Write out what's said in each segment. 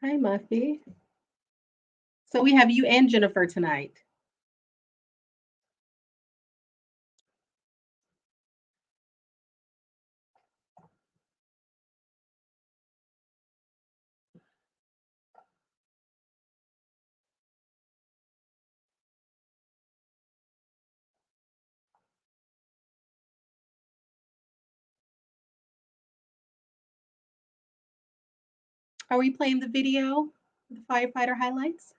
Hi, Muffy. So we have you and Jennifer tonight. Are we playing the video, the firefighter highlights?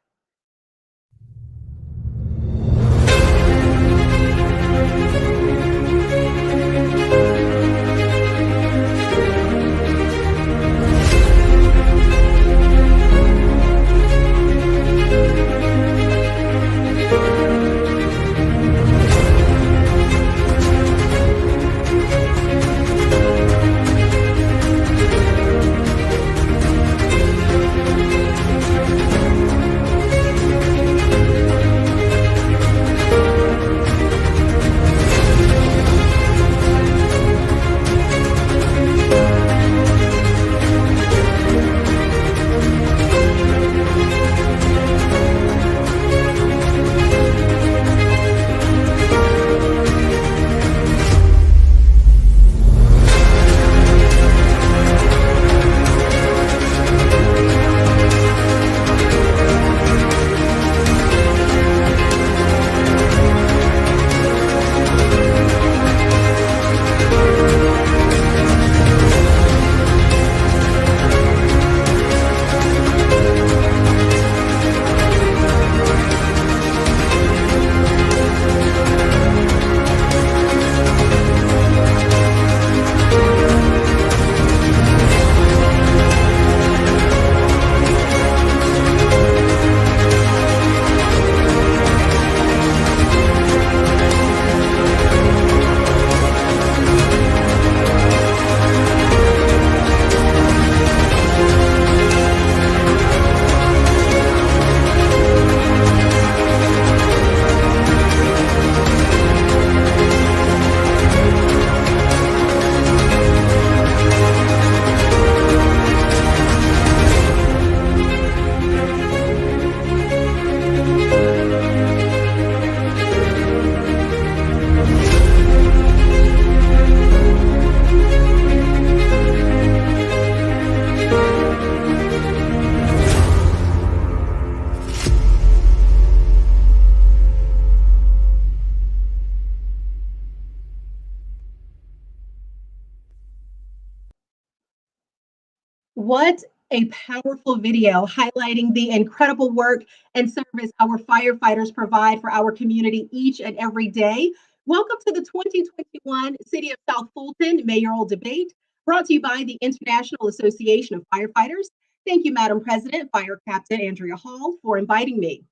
What a powerful video highlighting the incredible work and service our firefighters provide for our community each and every day. Welcome to the 2021 City of South Fulton Mayoral Debate, brought to you by the International Association of Firefighters. Thank you, Madam President, Fire Captain Andrea Hall, for inviting me.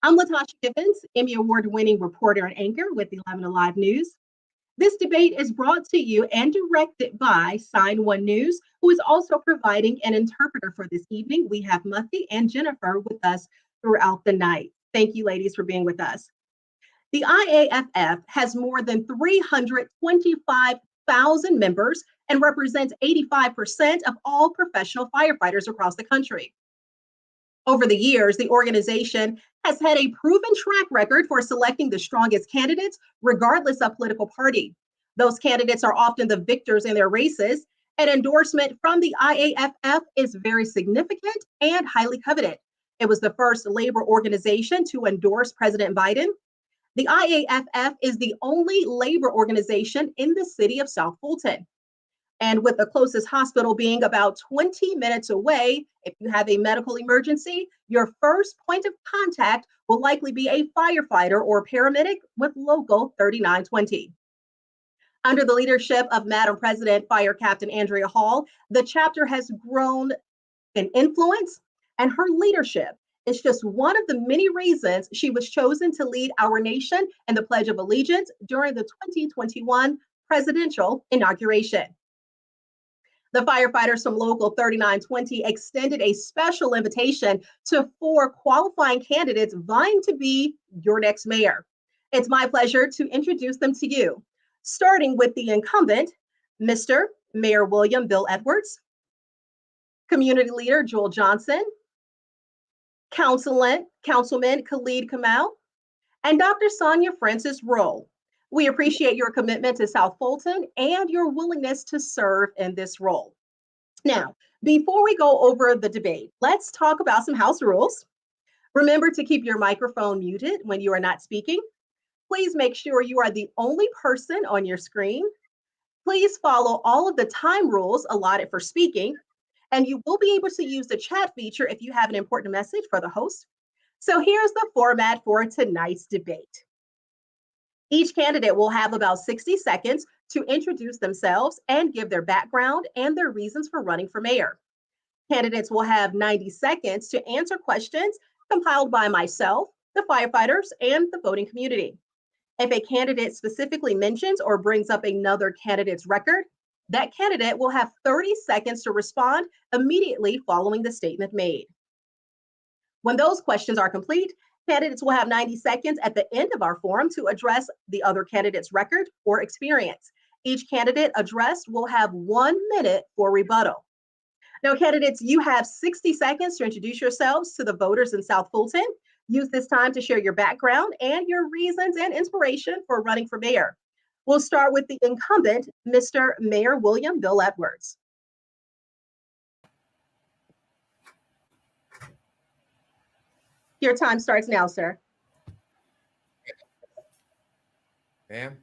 I'm Latasha Gibbons, Emmy Award winning reporter and anchor with 11 Alive News. This debate is brought to you and directed by Sign One News, who is also providing an interpreter for this evening. We have Muffy and Jennifer with us throughout the night. Thank you, ladies, for being with us. The IAFF has more than 325,000 members and represents 85% of all professional firefighters across the country. Over the years, the organization has had a proven track record for selecting the strongest candidates, regardless of political party. Those candidates are often the victors in their races. An endorsement from the IAFF is very significant and highly coveted. It was the first labor organization to endorse President Biden. The IAFF is the only labor organization in the city of South Fulton. And with the closest hospital being about 20 minutes away, if you have a medical emergency, your first point of contact will likely be a firefighter or paramedic with local 3920. Under the leadership of Madam President Fire Captain Andrea Hall, the chapter has grown in influence, and her leadership is just one of the many reasons she was chosen to lead our nation in the Pledge of Allegiance during the 2021 presidential inauguration. The firefighters from Local 3920 extended a special invitation to 4 qualifying candidates vying to be your next mayor. It's my pleasure to introduce them to you, starting with the incumbent, Mr. Mayor William Bill Edwards. Community Leader Joel Johnson, Councilman Khalid Kamal, and Dr. Sonia Francis Roll. We appreciate your commitment to South Fulton and your willingness to serve in this role. Now, before we go over the debate, let's talk about some house rules. Remember to keep your microphone muted when you are not speaking. Please make sure you are the only person on your screen. Please follow all of the time rules allotted for speaking, and you will be able to use the chat feature if you have an important message for the host. So here's the format for tonight's debate. Each candidate will have about 60 seconds to introduce themselves and give their background and their reasons for running for mayor. Candidates will have 90 seconds to answer questions compiled by myself, the firefighters, and the voting community. If a candidate specifically mentions or brings up another candidate's record, that candidate will have 30 seconds to respond immediately following the statement made. When those questions are complete, candidates will have 90 seconds at the end of our forum to address the other candidate's record or experience. Each candidate addressed will have 1 minute for rebuttal. Now, candidates, you have 60 seconds to introduce yourselves to the voters in South Fulton. Use this time to share your background and your reasons and inspiration for running for mayor. We'll start with the incumbent, Mr. Mayor William Bill Edwards. Your time starts now, sir. Ma'am,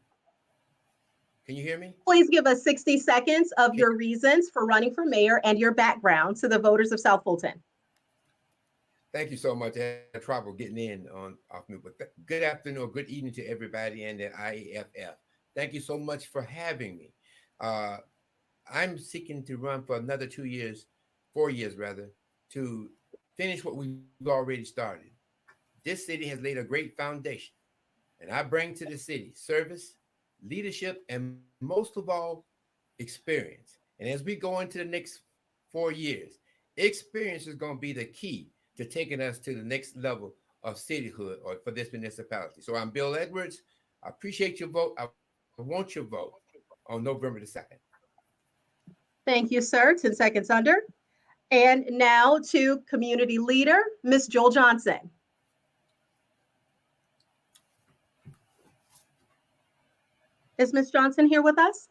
can you hear me? Please give us 60 seconds of your reasons for running for mayor and your background to the voters of South Fulton. Thank you so much. I had trouble getting in on off mute, but good afternoon or good evening to everybody in the IAFF. Thank you so much for having me. I'm seeking to run for another 2 years, 4 years rather, to finish what we've already started. This city has laid a great foundation, and I bring to the city service, leadership, and most of all, experience. And as we go into the next 4 years, experience is going to be the key to taking us to the next level of cityhood or for this municipality. So I'm Bill Edwards. I appreciate your vote. I want your vote on November the 2nd. Thank you, sir. 10 seconds under. And now to community leader, Ms. Joel Johnson. Is Ms. Johnson here with us?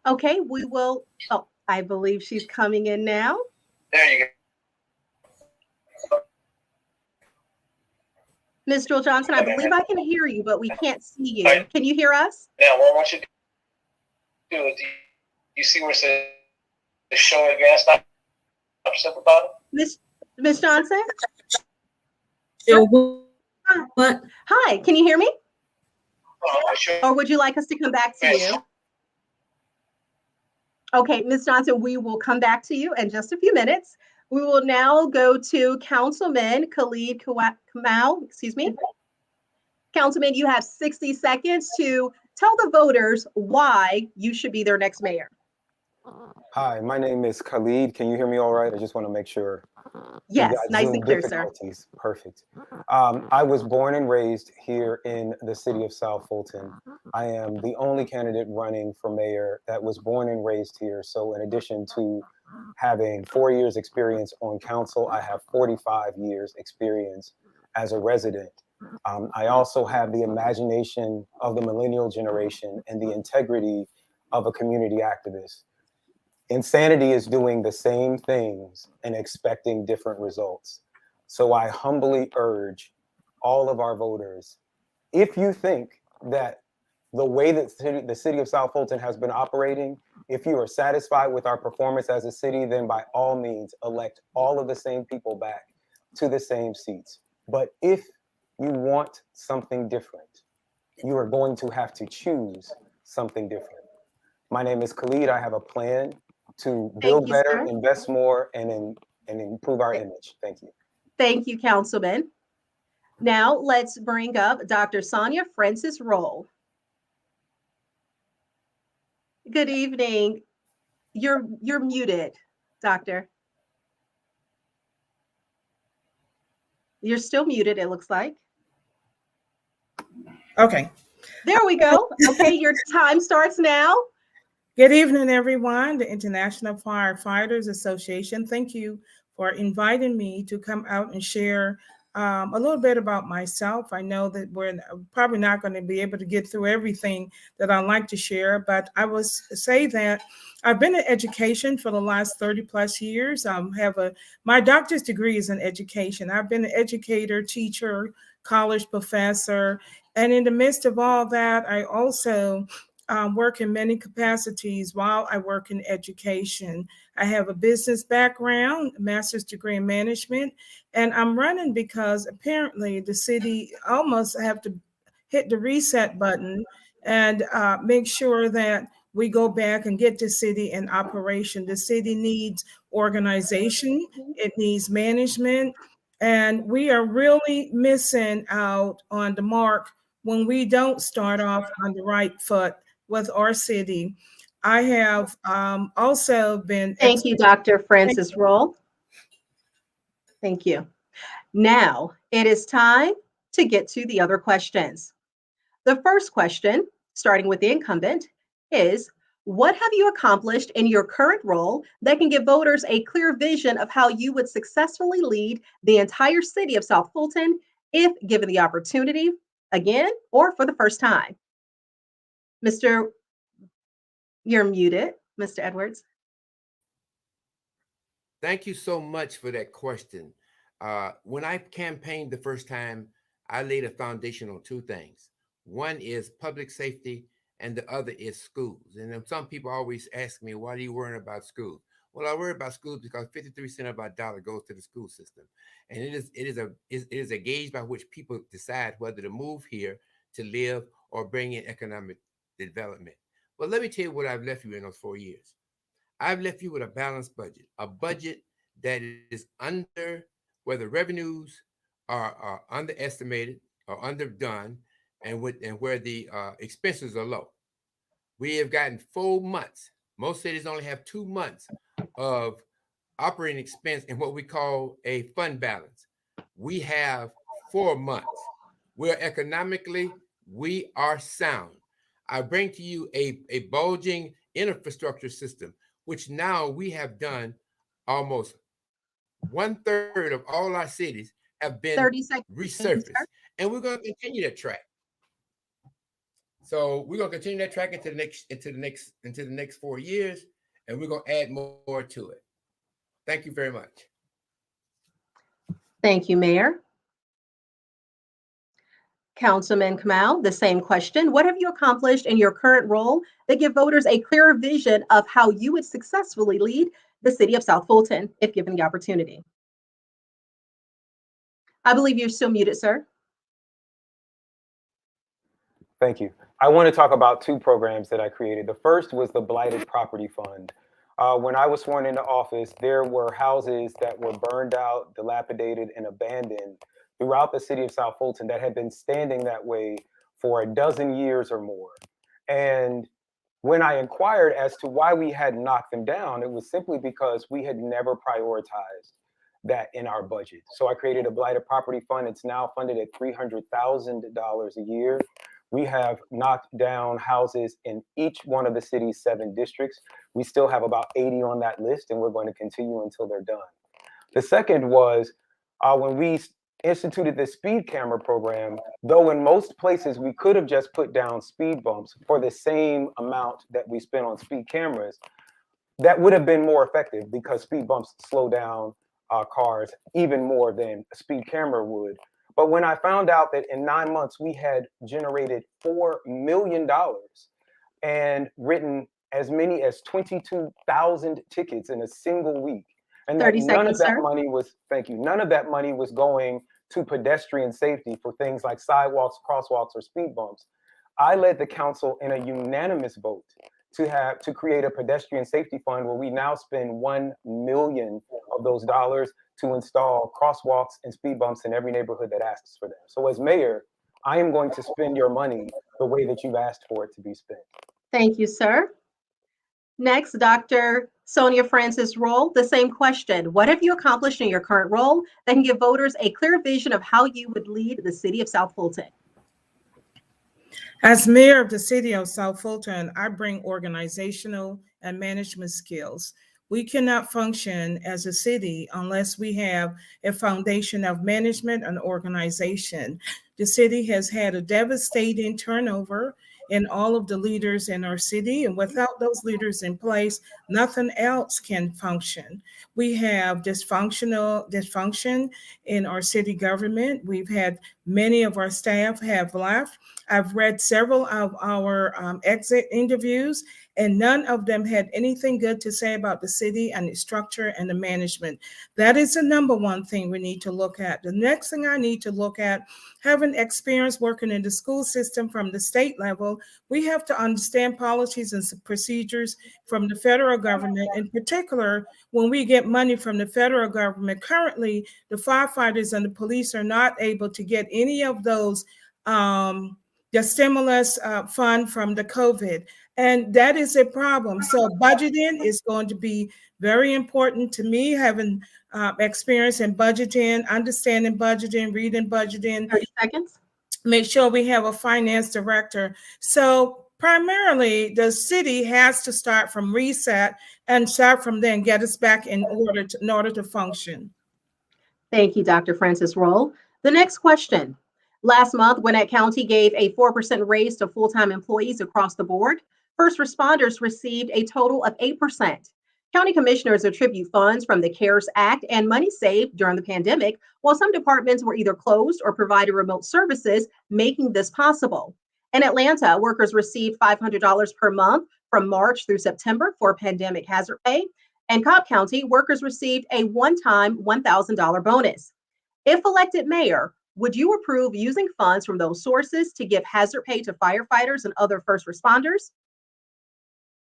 Okay, we will, oh, I believe she's coming in now. There you go. Ms. Joel Johnson, I believe I can hear you, but we can't see you. Can you hear us? Now, what I want you to do is, you see where it says show advanced options about it? Ms. Johnson? What? Hi, can you hear me? Sure. Or would you like us to come back to you? Okay, Ms. Johnson, we will come back to you in just a few minutes. We will now go to Councilman Khalid Kamal, Councilman, you have 60 seconds to tell the voters why you should be their next mayor. Hi, my name is Khalid. Can you hear me all right? I just want to make sure. Yes, nice and clear, sir. Perfect. I was born and raised here in the city of South Fulton. I am the only candidate running for mayor that was born and raised here. So in addition to having 4 years experience on council, I have 45 years experience as a resident. I also have the imagination of the millennial generation and the integrity of a community activist. Insanity is doing the same things and expecting different results. So I humbly urge all of our voters, if you think that the way that the city of South Fulton has been operating, if you are satisfied with our performance as a city, then by all means, elect all of the same people back to the same seats. But if you want something different, you are going to have to choose something different. My name is Khalid. I have a plan to build better, invest more, and improve our image. Thank you. Thank you, Councilman. Now let's bring up Dr. Sonia Francis Roll. Good evening. You're muted, Doctor. You're still muted, it looks like. Okay. There we go. Okay, your time starts now. Good evening, everyone. The International Firefighters Association. Thank you for inviting me to come out and share a little bit about myself. I know that we're probably not going to be able to get through everything that I'd like to share, but I will say that I've been in education for the last 30 plus years. My doctor's degree is in education. I've been an educator, teacher, college professor, and in the midst of all that, I also work in many capacities while I work in education. I have a business background, a master's degree in management, and I'm running because apparently the city almost have to hit the reset button and make sure that we go back and get the city in operation. The city needs organization, it needs management, and we are really missing out on the mark when we don't start off on the right foot with our city. I have also been. Thank you, Dr. Francis Roll. Thank you. Now it is time to get to the other questions. The first question, starting with the incumbent, is what have you accomplished in your current role that can give voters a clear vision of how you would successfully lead the entire city of South Fulton if given the opportunity, again, or for the first time? Mr. You're muted, Mr. Edwards. Thank you so much for that question. When I campaigned the first time, I laid a foundation on two things. One is public safety, and the other is schools. And then some people always ask me, why are you worrying about schools? Well, I worry about schools because 53% of our dollar goes to the school system. And it is a gauge by which people decide whether to move here to live or bring in economic development. But let me tell you what I've left you in those 4 years. I've left you with a balanced budget, a budget that is under, where the revenues are underestimated or underdone, and where the expenses are low. We have gotten 4 months. Most cities only have 2 months of operating expense in what we call a fund balance. We have 4 months. Where economically we are sound. I bring to you a bulging infrastructure system, which now we have done almost 1/3 of all our cities have been 30 seconds. resurfaced. And we're going to continue that track. So we're going to continue that track into the next 4 years, and we're going to add more to it. Thank you very much. Thank you, Mayor. Councilman Kamau, the same question. What have you accomplished in your current role that give voters a clearer vision of how you would successfully lead the city of South Fulton if given the opportunity? I believe you're still muted, sir. Thank you. I want to talk about 2 programs that I created. The first was the Blighted Property Fund. When I was sworn into office, there were houses that were burned out, dilapidated, and abandoned throughout the city of South Fulton that had been standing that way for a dozen years or more. And when I inquired as to why we had knocked them down, it was simply because we had never prioritized that in our budget. So I created a Blighted Property Fund. It's now funded at $300,000 a year. We have knocked down houses in each one of the city's 7 districts. We still have about 80 on that list, and we're going to continue until they're done. The second was when we instituted the speed camera program, though in most places we could have just put down speed bumps for the same amount that we spent on speed cameras, that would have been more effective because speed bumps slow down cars even more than a speed camera would. But when I found out that in 9 months we had generated $4 million and written as many as 22,000 tickets in a single week, and that none of that money was, thank you, none of that money was going to pedestrian safety for things like sidewalks, crosswalks, or speed bumps, I led the council in a unanimous vote to create a pedestrian safety fund where we now spend $1 million of those dollars to install crosswalks and speed bumps in every neighborhood that asks for them. So as mayor, I am going to spend your money the way that you've asked for it to be spent. Thank you, sir. Next, Dr. Sonia Francis Roll, the same question. What have you accomplished in your current role that can give voters a clear vision of how you would lead the city of South Fulton? As mayor of the city of South Fulton, I bring organizational and management skills. We cannot function as a city unless we have a foundation of management and organization. The city has had a devastating turnover in all of the leaders in our city, and without those leaders in place, nothing else can function. We have dysfunction in our city government. We've had many of our staff have left. I've read several of our exit interviews, and none of them had anything good to say about the city and its structure and the management. That is the number one thing we need to look at. The next thing I need to look at, having experience working in the school system from the state level, we have to understand policies and procedures from the federal government. In particular, when we get money from the federal government, currently the firefighters and the police are not able to get any of those the stimulus fund from the COVID. And that is a problem. So budgeting is going to be very important to me, having experience in budgeting, understanding budgeting, reading budgeting. 30 seconds. Make sure we have a finance director. So primarily, the city has to start from reset and start from there and get us back in order to function. Thank you, Dr. Francis Roll. The next question. Last month, Gwinnett County gave a 4% raise to full-time employees across the board. First responders received a total of 8%. County commissioners attribute funds from the CARES Act and money saved during the pandemic, while some departments were either closed or provided remote services, making this possible. In Atlanta, workers received $500 per month from March through September for pandemic hazard pay. In Cobb County, workers received a one-time $1,000 bonus. If elected mayor, would you approve using funds from those sources to give hazard pay to firefighters and other first responders?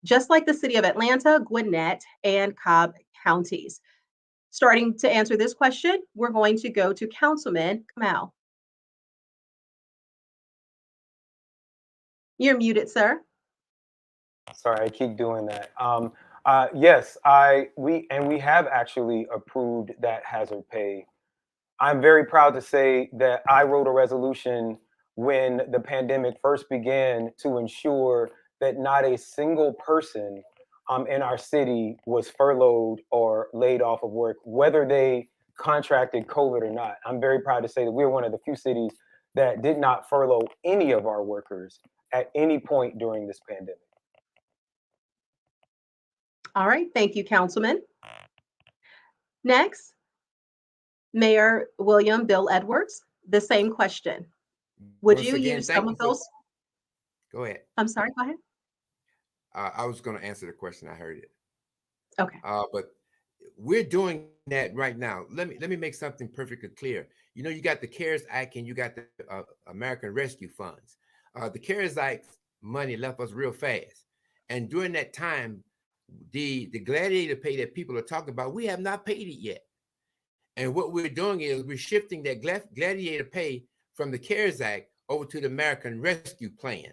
Just like the city of Atlanta, Gwinnett, and Cobb counties. Starting to answer this question, we're going to go to Councilman Kamau. You're muted, sir. Sorry, I keep doing that. Yes, we have actually approved that hazard pay. I'm very proud to say that I wrote a resolution when the pandemic first began to ensure that not a single person in our city was furloughed or laid off of work, whether they contracted COVID or not. I'm very proud to say that we're one of the few cities that did not furlough any of our workers at any point during this pandemic. All right, thank you, Councilman. Next, Mayor William Bill Edwards, the same question. Would Once you again, use thank some you of for- those? Go ahead. I'm sorry, go ahead. I was going to answer the question. I heard it. Okay. But we're doing that right now. Let me make something perfectly clear. You know, you got the CARES Act and you got the American Rescue Funds. The CARES Act money left us real fast, and during that time, the gladiator pay that people are talking about, we have not paid it yet. And what we're doing is we're shifting that gladiator pay from the CARES Act over to the American Rescue Plan.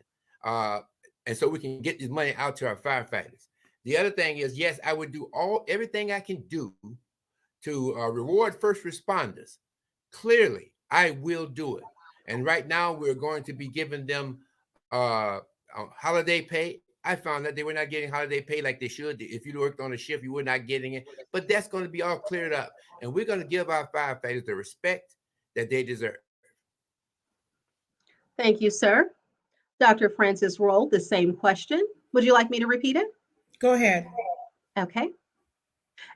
And so we can get this money out to our firefighters. The other thing is, yes, I would do everything I can do to reward first responders. Clearly, I will do it. And right now, we're going to be giving them holiday pay. I found that they were not getting holiday pay like they should. If you worked on a shift, you were not getting it. But that's going to be all cleared up. And we're going to give our firefighters the respect that they deserve. Thank you, sir. Dr. Francis Roll, the same question. Would you like me to repeat it? Go ahead. Okay.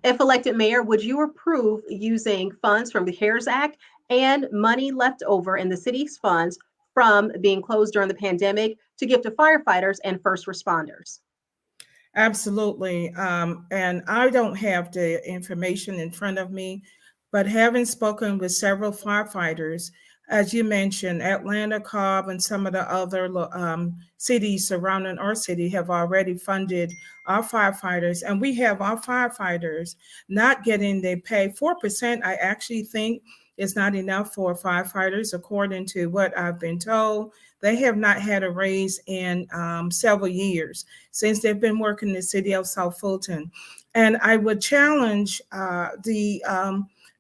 If elected mayor, would you approve using funds from the CARES Act and money left over in the city's funds from being closed during the pandemic to give to firefighters and first responders? Absolutely. And I don't have the information in front of me, but having spoken with several firefighters, as you mentioned, Atlanta, Cobb, and some of the other cities surrounding our city have already funded our firefighters, and we have our firefighters not getting their pay. 4%, I actually think, is not enough for firefighters, according to what I've been told. They have not had a raise in several years since they've been working in the city of South Fulton. And I would challenge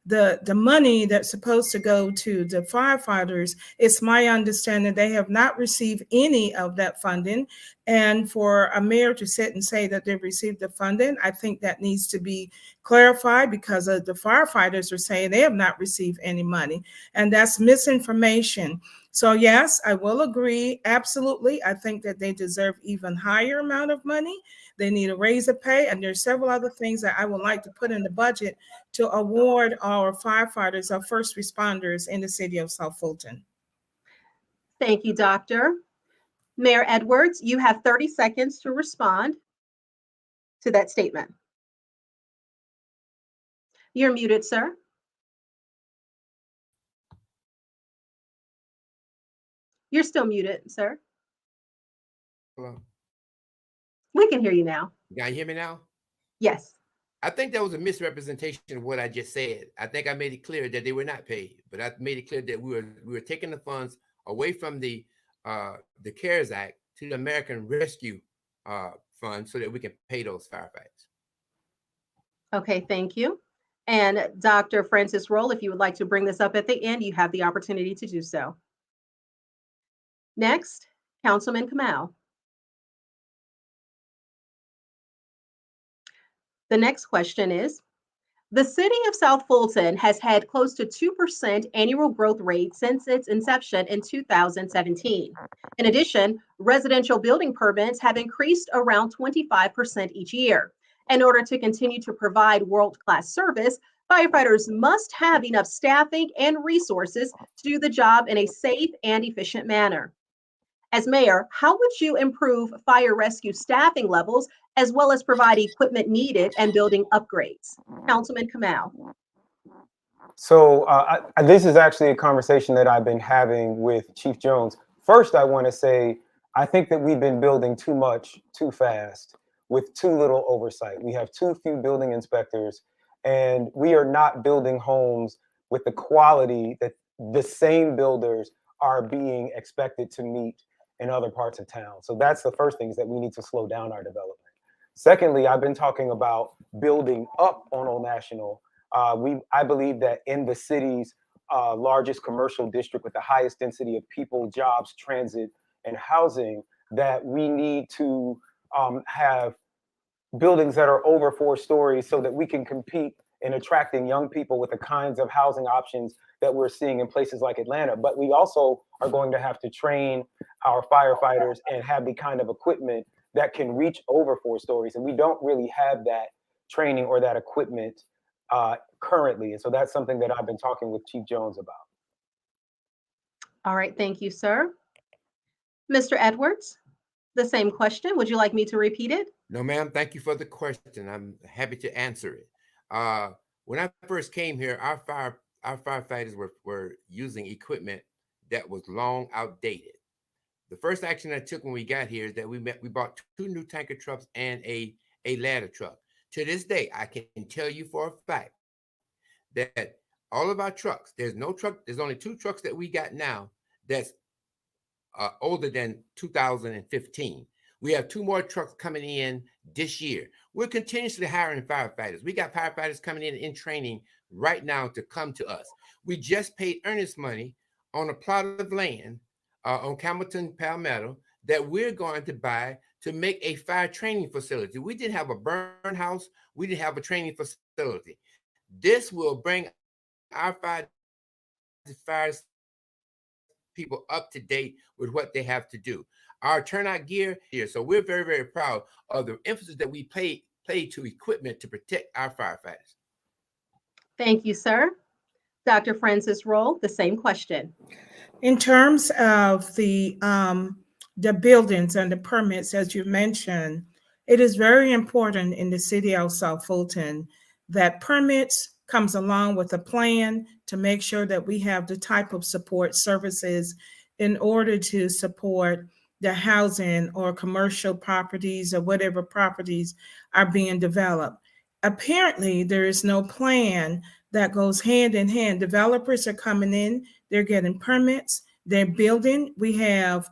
the money that's supposed to go to the firefighters, it's my understanding they have not received any of that funding. And for a mayor to sit and say that they've received the funding, I think that needs to be clarified, because the firefighters are saying they have not received any money, and that's misinformation. So yes, I will agree. Absolutely. I think that they deserve even higher amount of money. They need a raise of pay. And there's several other things that I would like to put in the budget to award our firefighters, our first responders in the city of South Fulton. Thank you, Doctor. Mayor Edwards, you have 30 seconds to respond to that statement. You're muted, sir. You're still muted, sir. Hello. We can hear you now. Can you hear me now? Yes. I think that was a misrepresentation of what I just said. I think I made it clear that they were not paid, but I made it clear that we were taking the funds away from the CARES Act to the American Rescue Fund so that we can pay those firefighters. Okay, thank you. And Dr. Francis Roll, if you would like to bring this up at the end, you have the opportunity to do so. Next, Councilman Kamau. The next question is, the city of South Fulton has had close to 2% annual growth rate since its inception in 2017. In addition, residential building permits have increased around 25% each year. In order to continue to provide world-class service, firefighters must have enough staffing and resources to do the job in a safe and efficient manner. As mayor, how would you improve fire rescue staffing levels as well as provide equipment needed and building upgrades? Councilman Kamau. So this is actually a conversation that I've been having with Chief Jones. First, I want to say, I think that we've been building too much, too fast, with too little oversight. We have too few building inspectors, and we are not building homes with the quality that the same builders are being expected to meet in other parts of town. So that's the first thing, is that we need to slow down our development. Secondly, I've been talking about building up on Old National. I believe that in the city's largest commercial district with the highest density of people, jobs, transit, and housing, that we need to have buildings that are over 4 stories so that we can compete in attracting young people with the kinds of housing options that we're seeing in places like Atlanta. But we also are going to have to train our firefighters and have the kind of equipment that can reach over 4 stories. And we don't really have that training or that equipment currently. And so that's something that I've been talking with Chief Jones about. All right, thank you, sir. Mr. Edwards, the same question. Would you like me to repeat it? No, ma'am. Thank you for the question. I'm happy to answer it. When I first came here, our firefighters were using equipment that was long outdated. The first action I took when we got here is that we bought 2 new tanker trucks and a ladder truck. To this day, I can tell you for a fact that all of our trucks, there's only 2 trucks that we got now that's older than 2015. We have 2 more trucks coming in this year. We're continuously hiring firefighters. We got firefighters coming in training right now to come to us. We just paid earnest money on a plot of land on Campbellton Palmetto that we're going to buy to make a fire training facility. We didn't have a burn house. We didn't have a training facility. This will bring our fire people up to date with what they have to do. Our turnout gear here. So we're very, very proud of the emphasis that we pay to equipment to protect our firefighters. Thank you, sir. Dr. Francis Roll, the same question. In terms of the buildings and the permits, as you mentioned, it is very important in the city of South Fulton that permits comes along with a plan to make sure that we have the type of support services in order to support the housing or commercial properties or whatever properties are being developed. Apparently, there is no plan that goes hand in hand. Developers are coming in, they're getting permits, they're building. We have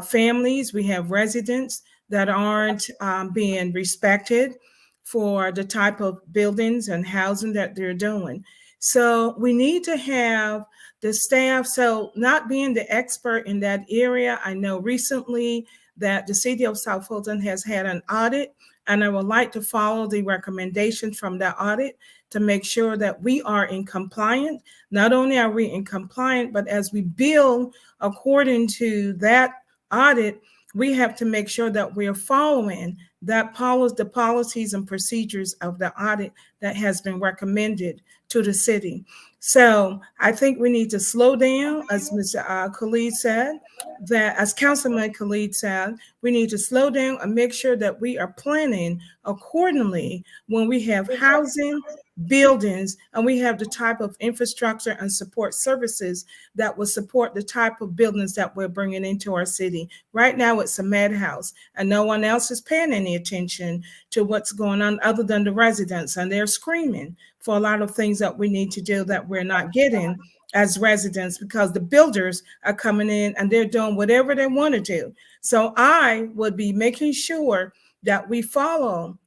families, we have residents that aren't being respected for the type of buildings and housing that they're doing. So we need to have the staff. So not being the expert in that area, I know recently that the city of South Fulton has had an audit, and I would like to follow the recommendations from that audit to make sure that we are in compliance. Not only are we in compliance, but as we build according to that audit, we have to make sure that we're following that the policies and procedures of the audit that has been recommended to the city. So I think we need to slow down, as Mr. Khalid said, that as Councilman Khalid said, we need to slow down and make sure that we are planning accordingly when we have housing, buildings, and we have the type of infrastructure and support services that will support the type of buildings that we're bringing into our city. Right now, it's a madhouse, and no one else is paying any attention to what's going on other than the residents, and they're screaming for a lot of things that we need to do that we're not getting as residents because the builders are coming in and they're doing whatever they want to do. So I would be making sure that we follow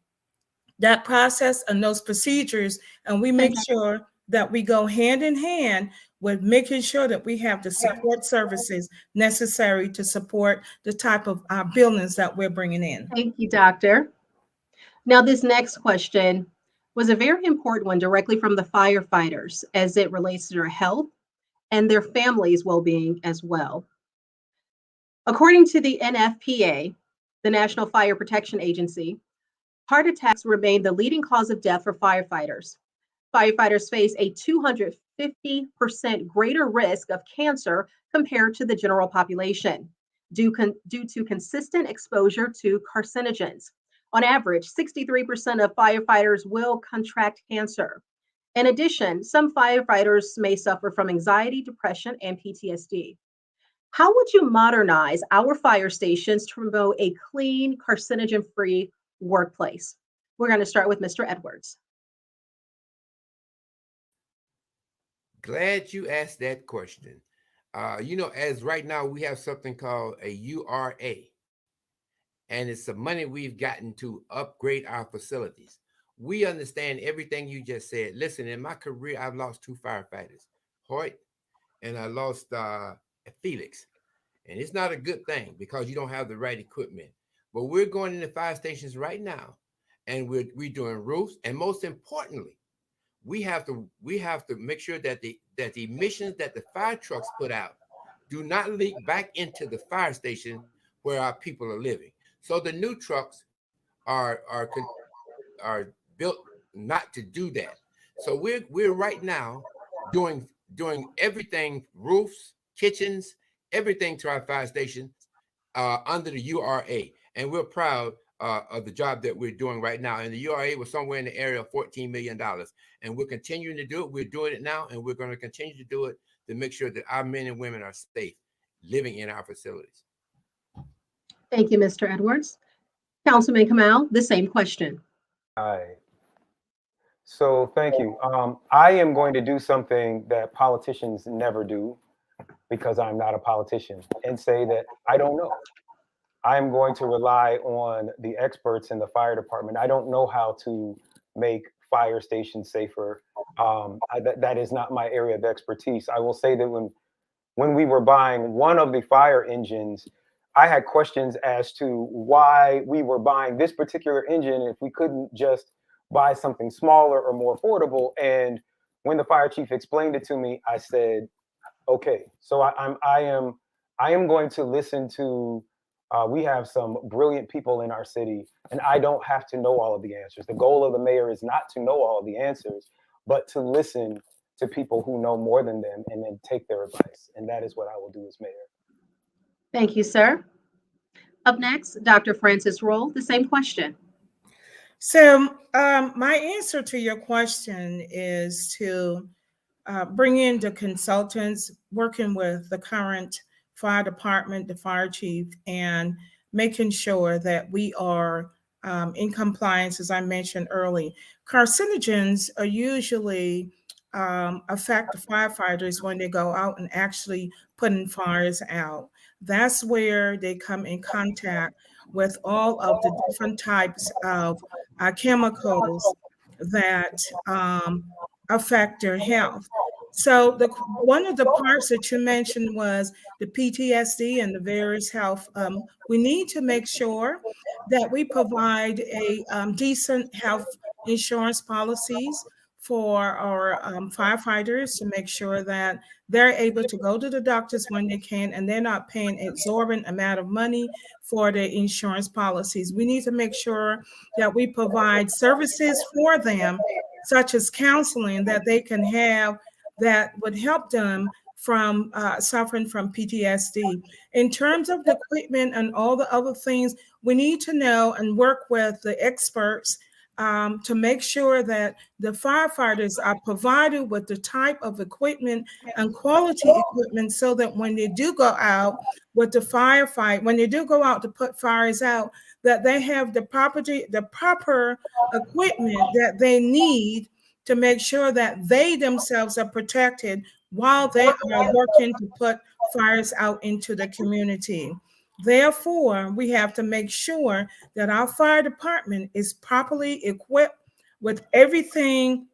that process and those procedures, and we make sure that we go hand in hand with making sure that we have the support services necessary to support the type of buildings that we're bringing in. Thank you, Doctor. Now, this next question was a very important one directly from the firefighters as it relates to their health and their families' well-being as well. According to the NFPA, the National Fire Protection Agency, heart attacks remain the leading cause of death for firefighters. Firefighters face a 250% greater risk of cancer compared to the general population due to consistent exposure to carcinogens. On average, 63% of firefighters will contract cancer. In addition, some firefighters may suffer from anxiety, depression, and PTSD. How would you modernize our fire stations to promote a clean, carcinogen-free workplace? We're going to start with Mr. Edwards. Glad you asked that question. As right now we have something called a URA, and it's the money we've gotten to upgrade our facilities. We understand everything you just said. Listen, in my career, I've lost 2 firefighters, Hoyt, and I lost Felix. And it's not a good thing because you don't have the right equipment. But we're going into fire stations right now, and we're doing roofs. And most importantly, we have to make sure that the emissions that the fire trucks put out do not leak back into the fire station where our people are living. So the new trucks are built not to do that. So we're right now doing everything, roofs, kitchens, everything to our fire station under the URA, and we're proud of the job that we're doing right now. And the URA was somewhere in the area of $14 million, and we're continuing to do it. We're doing it now, and we're going to continue to do it to make sure that our men and women are safe living in our facilities. Thank you, Mr. Edwards. Councilman Kamal, the same question. Hi. So thank you. I am going to do something that politicians never do because I'm not a politician and say that I don't know. I'm going to rely on the experts in the fire department. I don't know how to make fire stations safer. That is not my area of expertise. I will say that when we were buying one of the fire engines, I had questions as to why we were buying this particular engine if we couldn't just buy something smaller or more affordable. And when the fire chief explained it to me, I said, okay, so I am going to listen to, we have some brilliant people in our city, and I don't have to know all of the answers. The goal of the mayor is not to know all of the answers, but to listen to people who know more than them and then take their advice. And that is what I will do as mayor. Thank you, sir. Up next, Dr. Francis Roll, the same question. So my answer to your question is to bring in the consultants working with the current fire department, the fire chief, and making sure that we are in compliance, as I mentioned earlier. Carcinogens are usually affect the firefighters when they go out and actually putting fires out. That's where they come in contact with all of the different types of chemicals that affect their health. So one of the parts that you mentioned was the PTSD and the various health. We need to make sure that we provide a decent health insurance policies for our firefighters to make sure that they're able to go to the doctors when they can and they're not paying exorbitant amount of money for the insurance policies. We need to make sure that we provide services for them, such as counseling, that they can have that would help them from suffering from PTSD. In terms of the equipment and all the other things, we need to know and work with the experts to make sure that the firefighters are provided with the type of equipment and quality equipment so that when they do go out with the firefight, when they do go out to put fires out, that they have the proper equipment that they need to make sure that they themselves are protected while they are working to put fires out into the community. Therefore, we have to make sure that our fire department is properly equipped with everything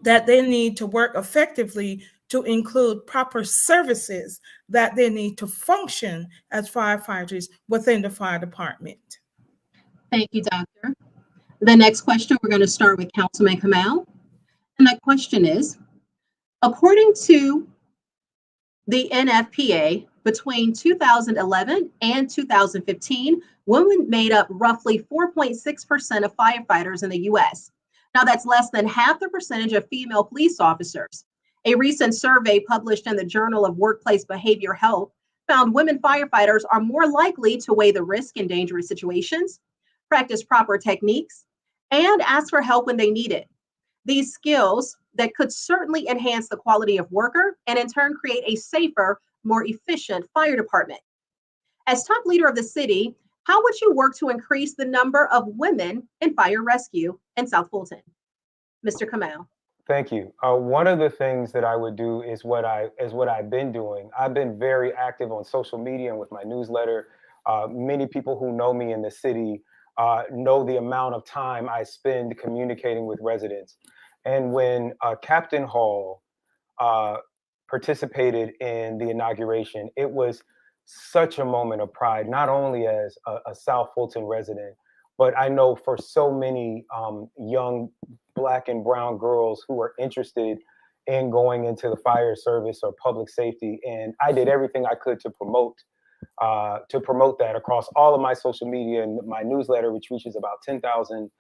that they need to work effectively, to include proper services that they need to function as firefighters within the fire department. Thank you, Doctor. The next question, we're going to start with Councilman Kamau. And that question is, according to the NFPA, between 2011 and 2015, women made up roughly 4.6% of firefighters in the U.S. Now, that's less than half the percentage of female police officers. A recent survey published in the Journal of Workplace Behavior Health found women firefighters are more likely to weigh the risk in dangerous situations, practice proper techniques, and ask for help when they need it. These skills that could certainly enhance the quality of worker and in turn create a safer, more efficient fire department. As top leader of the city, how would you work to increase the number of women in fire rescue in South Fulton? Mr. Kamau. Thank you. One of the things that I would do is what I've been doing. I've been very active on social media and with my newsletter. Many people who know me in the city know the amount of time I spend communicating with residents. And when Captain Hall participated in the inauguration, it was such a moment of pride, not only as a South Fulton resident, but I know for so many young Black and brown girls who are interested in going into the fire service or public safety. And I did everything I could to promote that across all of my social media and my newsletter, which reaches about 10,000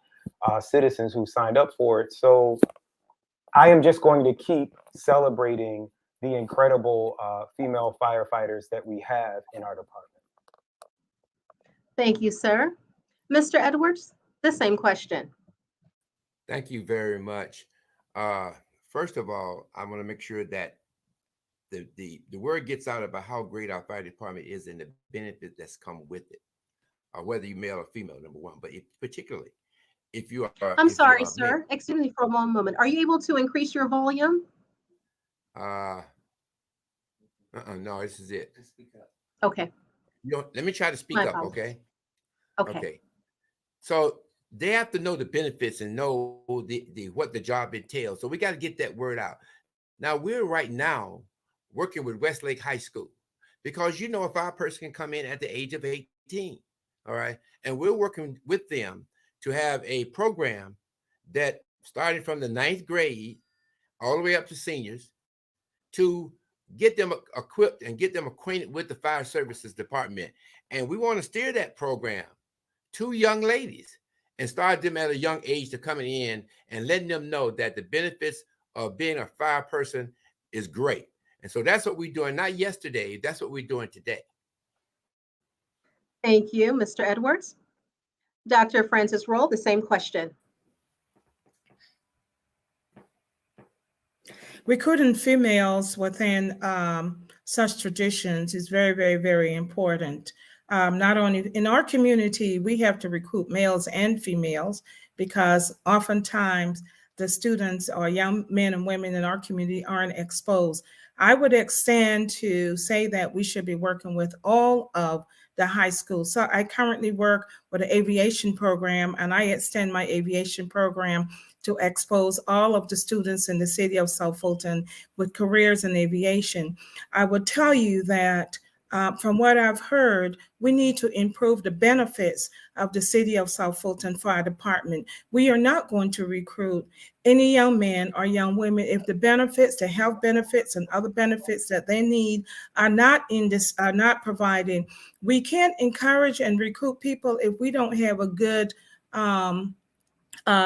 citizens who signed up for it. So I am just going to keep celebrating the incredible female firefighters that we have in our department. Thank you, sir. Mr. Edwards, the same question. Thank you very much. First of all, I want to make sure that the word gets out about how great our fire department is and the benefit that's come with it, whether you're male or female, number one. But particularly, if you are, I'm sorry, sir. Excuse me for one moment. Are you able to increase your volume? No, this is it. Okay. Let me try to speak up, okay? Okay. So they have to know the benefits and know what the job entails. So we got to get that word out. Now we're right now working with Westlake High School because if our person can come in at the age of 18, all right, and we're working with them to have a program that starting from the 9th grade all the way up to seniors to get them equipped and get them acquainted with the fire services department. And we want to steer that program to young ladies and start them at a young age to coming in and letting them know that the benefits of being a fire person is great. And so that's what we're doing, not yesterday, that's what we're doing today. Thank you, Mr. Edwards. Dr. Francis Roll, the same question. Recruiting females within such traditions is very, very, very important. Not only in our community, we have to recruit males and females because oftentimes the students or young men and women in our community aren't exposed. I would extend to say that we should be working with all of the high school. So I currently work with an aviation program, and I extend my aviation program to expose all of the students in the city of South Fulton with careers in aviation. I would tell you that from what I've heard, we need to improve the benefits of the city of South Fulton Fire Department. We are not going to recruit any young men or young women if the benefits, the health benefits and other benefits that they need are not provided. We can't encourage and recruit people if we don't have a good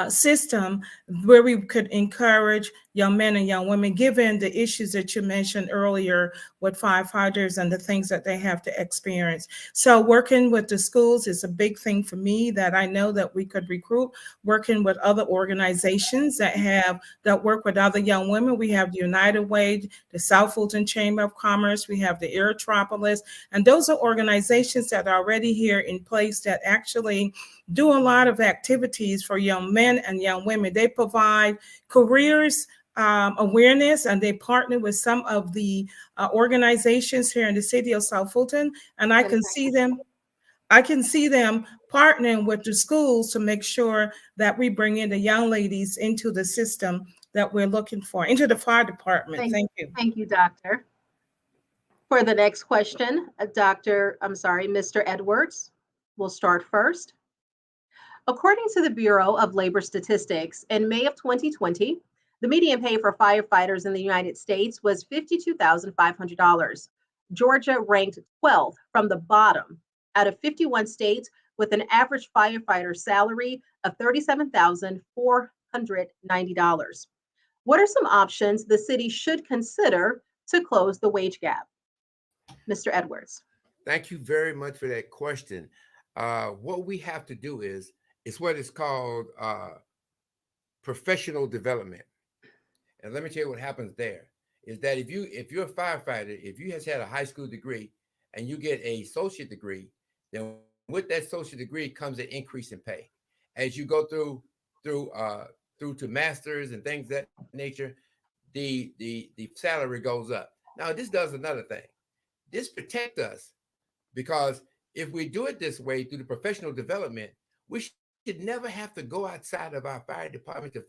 system where we could encourage young men and young women, given the issues that you mentioned earlier with firefighters and the things that they have to experience. So working with the schools is a big thing for me that I know that we could recruit, working with other organizations that work with other young women. We have the United Way, the South Fulton Chamber of Commerce, we have the Aerotropolis, and those are organizations that are already here in place that actually do a lot of activities for young men and young women. They provide careers awareness, and they partner with some of the organizations here in the city of South Fulton. And I can see them partnering with the schools to make sure that we bring in the young ladies into the system that we're looking for, into the fire department. Thank you. Thank you, Doctor. For the next question, Mr. Edwards will start first. According to the Bureau of Labor Statistics, in May of 2020, the median pay for firefighters in the United States was $52,500. Georgia ranked 12th from the bottom out of 51 states with an average firefighter salary of $37,490. What are some options the city should consider to close the wage gap? Mr. Edwards. Thank you very much for that question. What we have to do is what is called professional development. And let me tell you what happens there is that if you're a firefighter, if you has had a high school degree and you get a associate degree, then with that associate degree comes an increase in pay. As you go through to masters and things of that nature, the salary goes up. Now this does another thing. This protects us because if we do it this way through the professional development, we should never have to go outside of our fire department to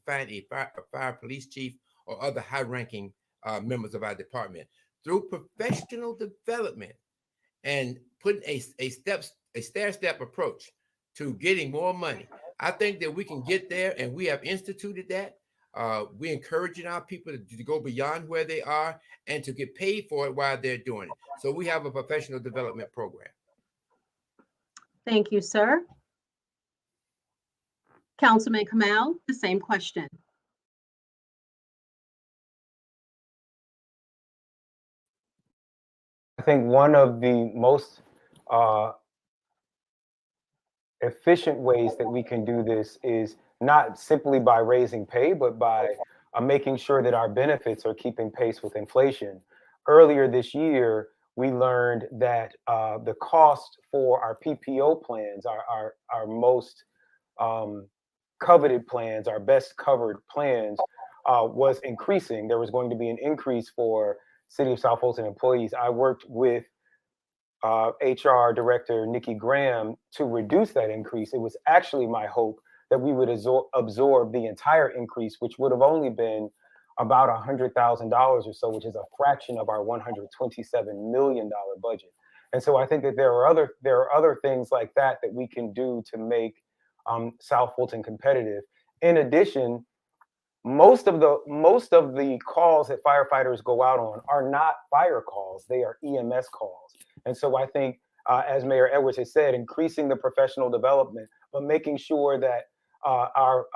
find a fire police chief or other high-ranking members of our department. Through professional development and putting a stair-step approach to getting more money, I think that we can get there, and we have instituted that. We're encouraging our people to go beyond where they are and to get paid for it while they're doing it. So we have a professional development program. Thank you, sir. Councilman Kamal, the same question. I think one of the most efficient ways that we can do this is not simply by raising pay, but by making sure that our benefits are keeping pace with inflation. Earlier this year, we learned that the cost for our PPO plans, our most coveted plans, our best covered plans, was increasing. There was going to be an increase for City of South Fulton employees. I worked with HR Director Nikki Graham to reduce that increase. It was actually my hope that we would absorb the entire increase, which would have only been about $100,000 or so, which is a fraction of our $127 million budget. And so I think that there are other things like that we can do to make South Fulton competitive. In addition, most of the calls that firefighters go out on are not fire calls; they are EMS calls. And so I think, as Mayor Edwards has said, increasing the professional development, but making sure that our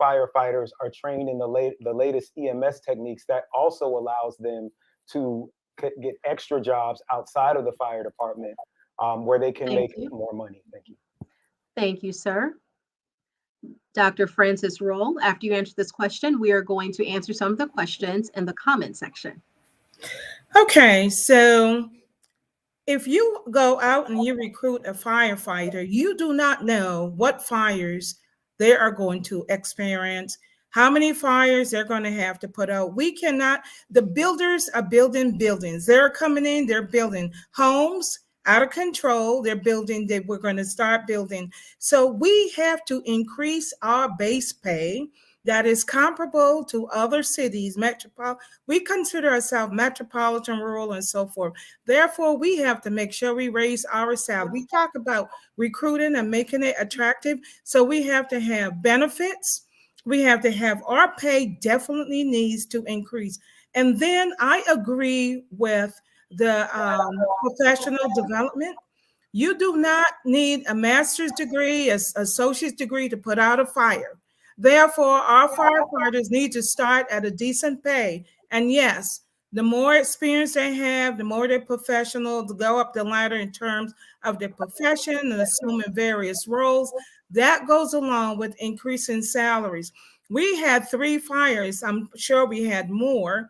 firefighters are trained in the latest EMS techniques, that also allows them to get extra jobs outside of the fire department where they can make more money. Thank you. Thank you, sir. Dr. Francis Roll, after you answer this question, we are going to answer some of the questions in the comment section. Okay, so if you go out and you recruit a firefighter, you do not know what fires they are going to experience, how many fires they're going to have to put out. We cannot, the builders are building buildings. They're coming in, they're building homes, out of control. They're building, we're going to start building. So we have to increase our base pay that is comparable to other cities, we consider ourselves metropolitan, rural, and so forth. Therefore, we have to make sure we raise our salary. We talk about recruiting and making it attractive. So we have to have benefits. We have to have our pay definitely needs to increase. And then I agree with the professional development. You do not need a master's degree, an associate's degree to put out a fire. Therefore, our firefighters need to start at a decent pay. And yes, the more experience they have, the more they're professional to go up the ladder in terms of their profession and assuming various roles. That goes along with increasing salaries. We had 3 fires. I'm sure we had more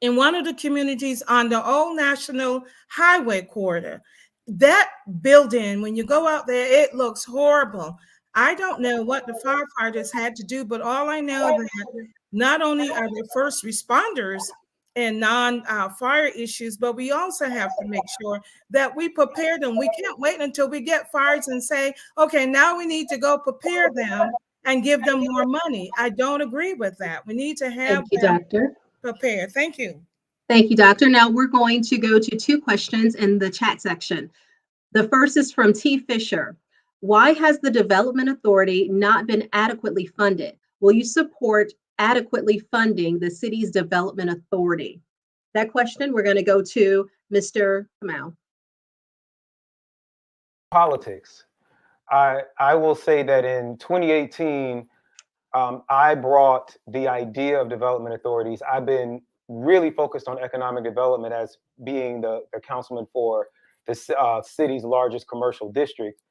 in one of the communities on the old National Highway corridor. That building, when you go out there, it looks horrible. I don't know what the firefighters had to do, but all I know that not only are they first responders in non-fire issues, but we also have to make sure that we prepare them. We can't wait until we get fires and say, okay, now we need to go prepare them and give them more money. I don't agree with that. We need to have Thank you, them Doctor. prepared. Thank you. Thank you, Doctor. Now we're going to go to 2 questions in the chat section. The first is from T. Fisher. Why has the Development Authority not been adequately funded? Will you support adequately funding the city's Development Authority? That question, we're going to go to Mr. Kamau. Politics. I will say that in 2018, I brought the idea of development authorities. I've been really focused on economic development as being the councilman for the city's largest commercial district.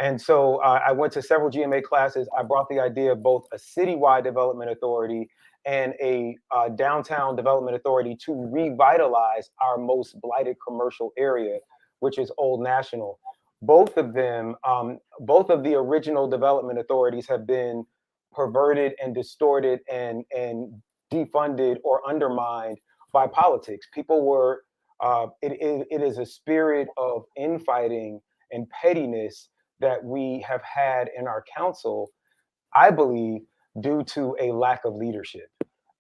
And so I went to several GMA classes. I brought the idea of both a citywide development authority and a downtown development authority to revitalize our most blighted commercial area, which is Old National. Both of them, both of the original development authorities have been perverted and distorted and defunded or undermined by politics. People were, it is a spirit of infighting and pettiness that we have had in our council, I believe, due to a lack of leadership.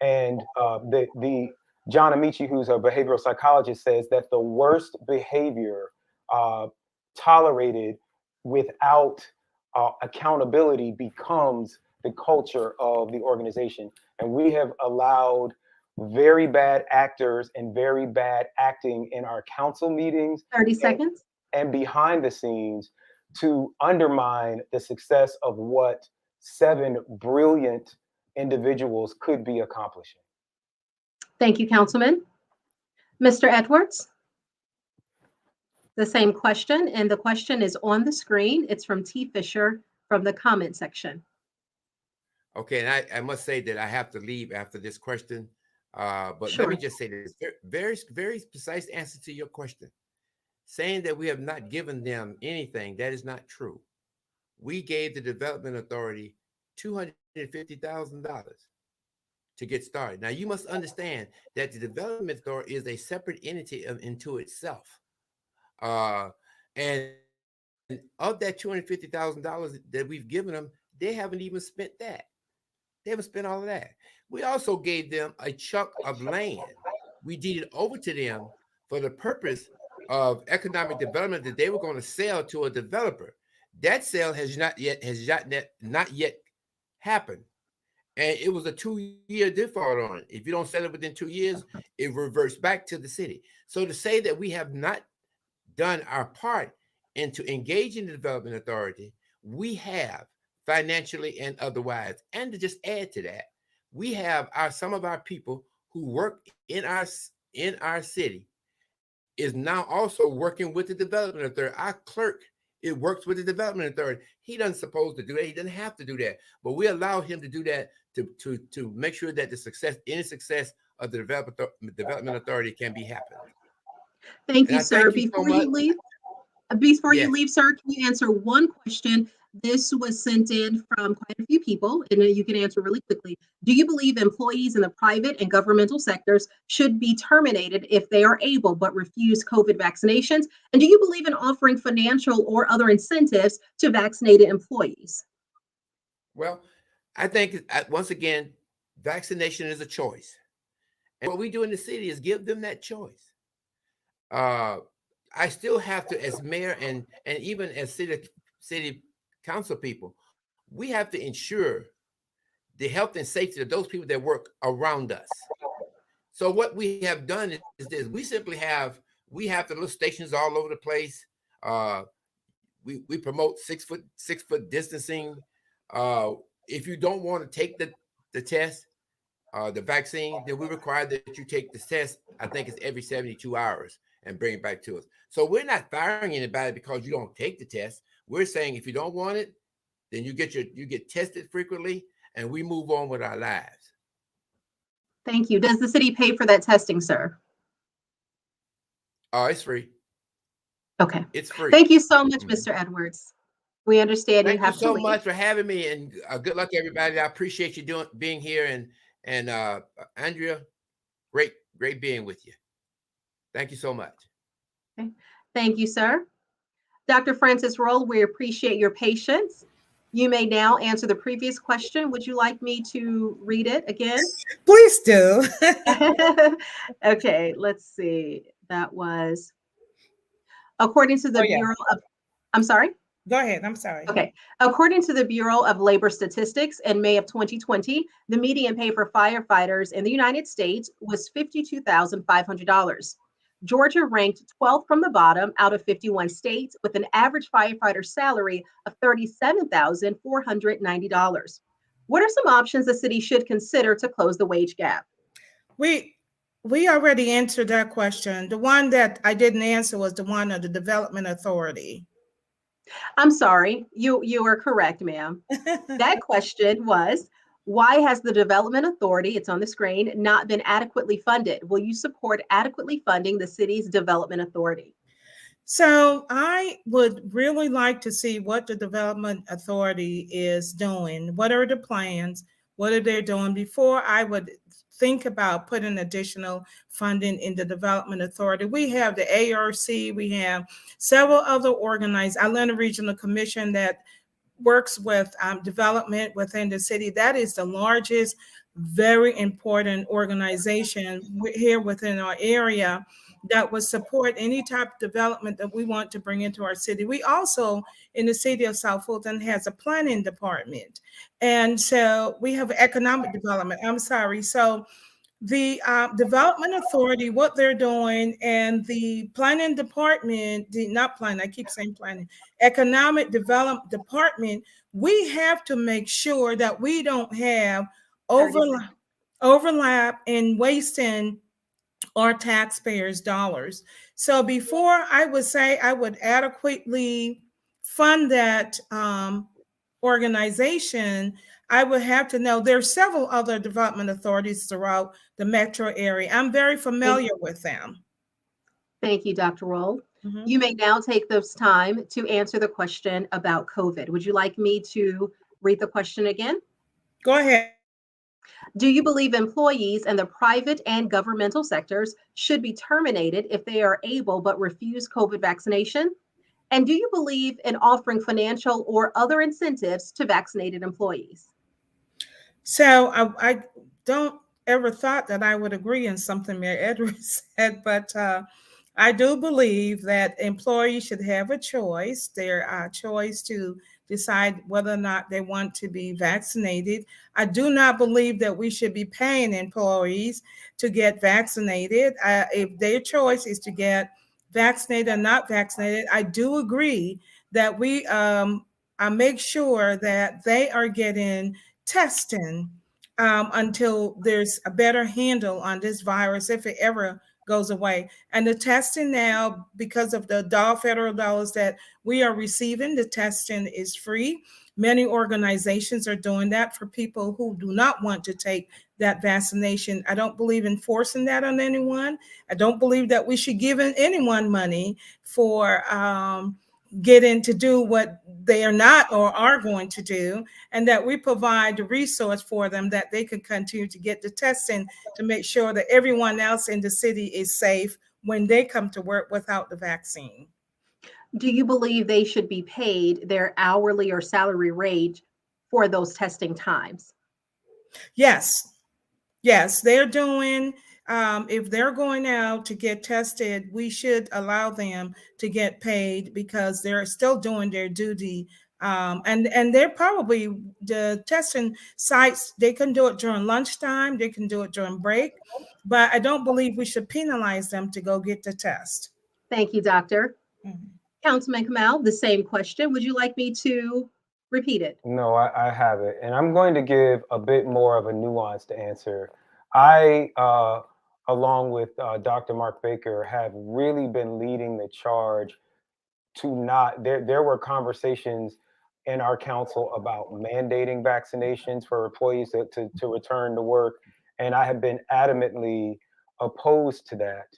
And the John Amici, who's a behavioral psychologist, says that the worst behavior tolerated without accountability becomes the culture of the organization. And we have allowed very bad actors and very bad acting in our council meetings 30 seconds. And behind the scenes to undermine the success of what 7 brilliant individuals could be accomplishing. Thank you, Councilman. Mr. Edwards? The same question, and the question is on the screen. It's from T. Fisher from the comment section. Okay, and I must say that I have to leave after this question, but Sure. let me just say this, very, very precise answer to your question. Saying that we have not given them anything, that is not true. We gave the Development Authority $250,000 to get started. Now, you must understand that the Development Authority is a separate entity into itself. And of that $250,000 that we've given them, they haven't even spent that. They haven't spent all of that. We also gave them a chunk of land. We deeded over to them for the purpose of economic development that they were going to sell to a developer. That sale has not yet happened. And it was a 2-year default on it. If you don't sell it within 2 years, it reverts back to the city. So to say that we have not done our part into engaging the Development Authority, we have financially and otherwise. And to just add to that, we have some of our people who work in our city is now also working with the Development Authority. Our clerk, it works with the Development Authority. He doesn't supposed to do that. He doesn't have to do that, but we allow him to do that to make sure that any success of the Development Authority can be happening. Thank you, sir. Thank you Before so you leave, sir, can you answer one question This was sent in from quite a few people, and you can answer really quickly. Do you believe employees in the private and governmental sectors should be terminated if they are able but refuse COVID vaccinations? And do you believe in offering financial or other incentives to vaccinated employees? Well, I think once again, vaccination is a choice. And what we do in the city is give them that choice. I still have to, as mayor and even as city council people, we have to ensure the health and safety of those people that work around us. So what we have done is this: we have the little stations all over the place. We promote 6 foot distancing. If you don't want to take the test, the vaccine, then we require that you take the test. I think it's every 72 hours and bring it back to us. So we're not firing anybody because you don't take the test. We're saying if you don't want it, then you get tested frequently, and we move on with our lives. Thank you. Does the city pay for that testing, sir? Oh, it's free. Okay. It's free. Thank you so much, Mr. Edwards. We understand you Thank you have to so leave. much for having me, and good luck, everybody. I appreciate you being here, and Andrea, great being with you. Thank you so much. Okay. Thank you, sir. Dr. Francis Roll, we appreciate your patience. You may now answer the previous question. Would you like me to read it again? Please do. Okay, let's see. That was according to the Bureau of, I'm sorry? Go ahead. I'm sorry. Okay. According to the Bureau of Labor Statistics, in May of 2020, the median pay for firefighters in the United States was $52,500. Georgia ranked 12th from the bottom out of 51 states with an average firefighter salary of $37,490. What are some options the city should consider to close the wage gap? We already answered that question. The one that I didn't answer was the one of the Development Authority. I'm sorry, you are correct, ma'am. That question was, why has the Development Authority, it's on the screen, not been adequately funded? Will you support adequately funding the city's Development Authority? So I would really like to see what the Development Authority is doing. What are the plans? What are they doing before I would think about putting additional funding in the Development Authority? We have the ARC, we have several other organized, Atlanta Regional Commission that works with development within the city. That is the largest, very important organization here within our area that would support any type of development that we want to bring into our city. We also, in the city of South Fulton, has a planning department. And so we have economic development. I'm sorry. So the Development Authority, what they're doing, and the planning department, not planning, I keep saying planning, economic development department, we have to make sure that we don't have overlap in wasting our taxpayers' dollars. So before I would say I would adequately fund that organization, I would have to know there's several other development authorities throughout the metro area. I'm very familiar with them. Thank you, Dr. Roll. Mhm. You may now take this time to answer the question about COVID. Would you like me to read the question again? Go ahead. Do you believe employees in the private and governmental sectors should be terminated if they are able but refuse COVID vaccination? And do you believe in offering financial or other incentives to vaccinated employees? So I don't ever thought that I would agree in something Mayor Edwards said, but I do believe that employees should have a choice, their choice to decide whether or not they want to be vaccinated. I do not believe that we should be paying employees to get vaccinated. If their choice is to get vaccinated or not vaccinated, I do agree that we make sure that they are getting testing until there's a better handle on this virus, if it ever goes away. And the testing now, because of the federal dollars that we are receiving, the testing is free. Many organizations are doing that for people who do not want to take that vaccination. I don't believe in forcing that on anyone. I don't believe that we should give anyone money for get in to do what they are not or are going to do, and that we provide the resource for them that they can continue to get the testing to make sure that everyone else in the city is safe when they come to work without the vaccine. Do you believe they should be paid their hourly or salary rate for those testing times? Yes, yes, they're doing, if they're going out to get tested, we should allow them to get paid because they're still doing their duty. And they're probably the testing sites, they can do it during lunchtime, they can do it during break, but I don't believe we should penalize them to go get the test. Thank you, Doctor. Mhm. Councilman Kamal, the same question. Would you like me to repeat it? No, I have it. And I'm going to give a bit more of a nuanced answer. I, along with Dr. Mark Baker, have really been leading the charge to not, there were conversations in our council about mandating vaccinations for employees to return to work. And I have been adamantly opposed to that.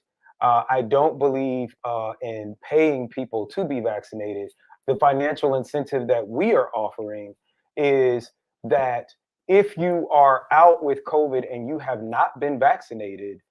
I don't believe in paying people to be vaccinated. The financial incentive that we are offering is that if you are out with COVID and you have not been vaccinated,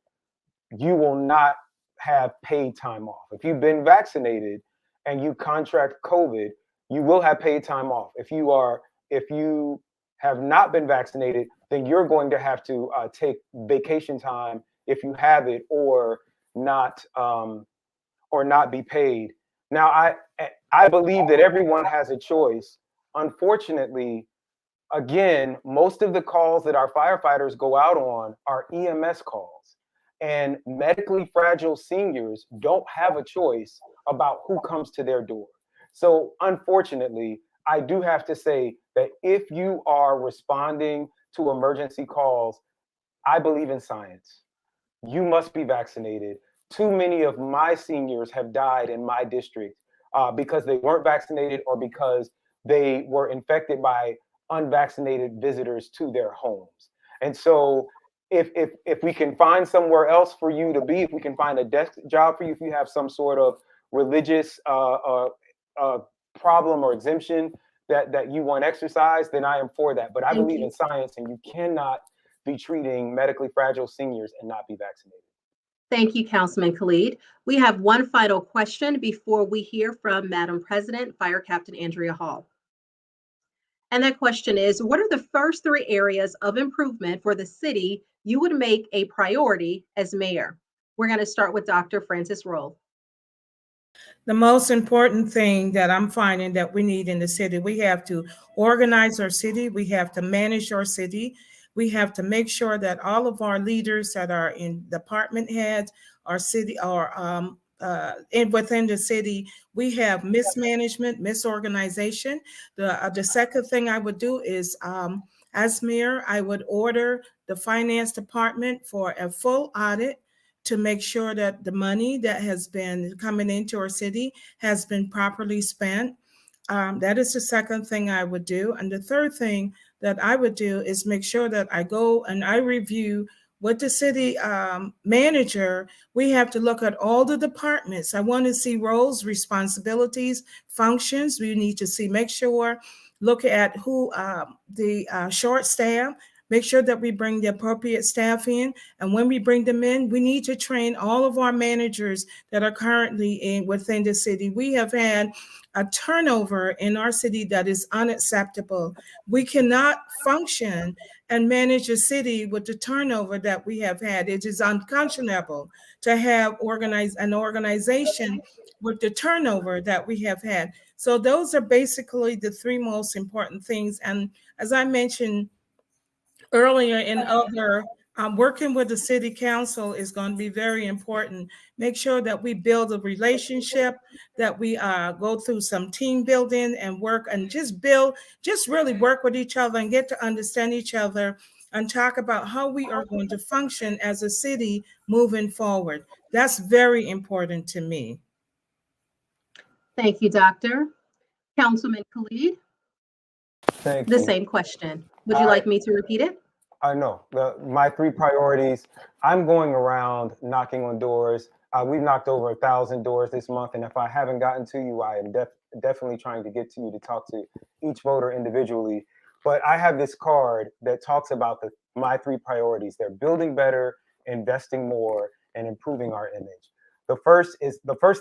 you will not have paid time off. If you've been vaccinated and you contract COVID, you will have paid time off. If you have not been vaccinated, then you're going to have to take vacation time if you have it, or not be paid. Now, I believe that everyone has a choice. Unfortunately, again, most of the calls that our firefighters go out on are EMS calls, and medically fragile seniors don't have a choice about who comes to their door. So unfortunately, I do have to say that if you are responding to emergency calls, I believe in science. You must be vaccinated. Too many of my seniors have died in my district because they weren't vaccinated, or because they were infected by unvaccinated visitors to their homes. And so if we can find somewhere else for you to be, if we can find a desk job for you, if you have some sort of religious problem or exemption that you want exercise, then I am for that. But I Thank believe you. in science, and you cannot be treating medically fragile seniors and not be vaccinated. Thank you, Councilman Khalid. We have one final question before we hear from Madam President, Fire Captain Andrea Hall. And that question is, what are the first three areas of improvement for the city you would make a priority as mayor? We're going to start with Dr. Francis Roll. The most important thing that I'm finding that we need in the city, we have to organize our city, we have to manage our city, we have to make sure that all of our leaders that are in department heads, our city, or within the city, we have mismanagement, misorganization. The second thing I would do is, as mayor, I would order the finance department for a full audit to make sure that the money that has been coming into our city has been properly spent. That is the second thing I would do. And the third thing that I would do is make sure that I go and I review with the city manager. We have to look at all the departments. I want to see roles, responsibilities, functions. We need to see, make sure, look at who the short staff, make sure that we bring the appropriate staff in. And when we bring them in, we need to train all of our managers that are currently within the city. We have had a turnover in our city that is unacceptable. We cannot function and manage a city with the turnover that we have had. It is unconscionable to have an organization with the turnover that we have had. So those are basically the three most important things. And as I mentioned earlier in other, working with the city council is going to be very important. Make sure that we build a relationship, that we go through some team building and work and just really work with each other and get to understand each other and talk about how we are going to function as a city moving forward. That's very important to me. Thank you, Doctor. Councilman Khalid, Thank the you. same question. Would you like me to repeat it? I know my three priorities. I'm going around knocking on doors. We've knocked over 1,000 doors this month, and if I haven't gotten to you, I am definitely trying to get to you to talk to each voter individually. But I have this card that talks about my 3 priorities. They're building better, investing more, and improving our image. The first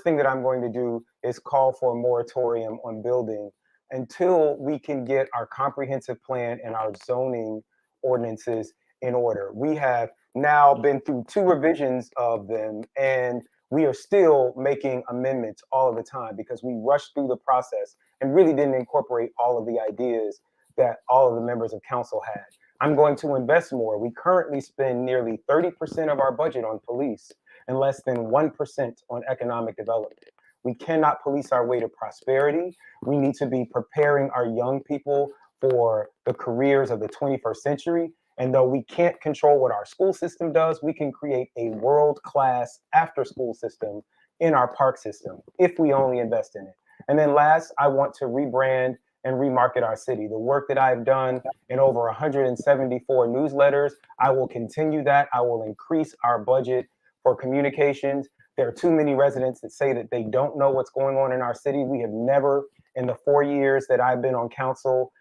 thing that I'm going to do is call for a moratorium on building until we can get our comprehensive plan and our zoning ordinances in order. We have now been through 2 revisions of them, and we are still making amendments all of the time because we rushed through the process and really didn't incorporate all of the ideas that all of the members of council had. I'm going to invest more. We currently spend nearly 30% of our budget on police and less than 1% on economic development. We cannot police our way to prosperity. We need to be preparing our young people for the careers of the 21st century. And though we can't control what our school system does, we can create a world-class after-school system in our park system if we only invest in it. And then last, I want to rebrand and remarket our city. The work that I've done in over 174 newsletters, I will continue that. I will increase our budget for communications. There are too many residents that say that they don't know what's going on in our city. We have never, in the 4 years that I've been on council,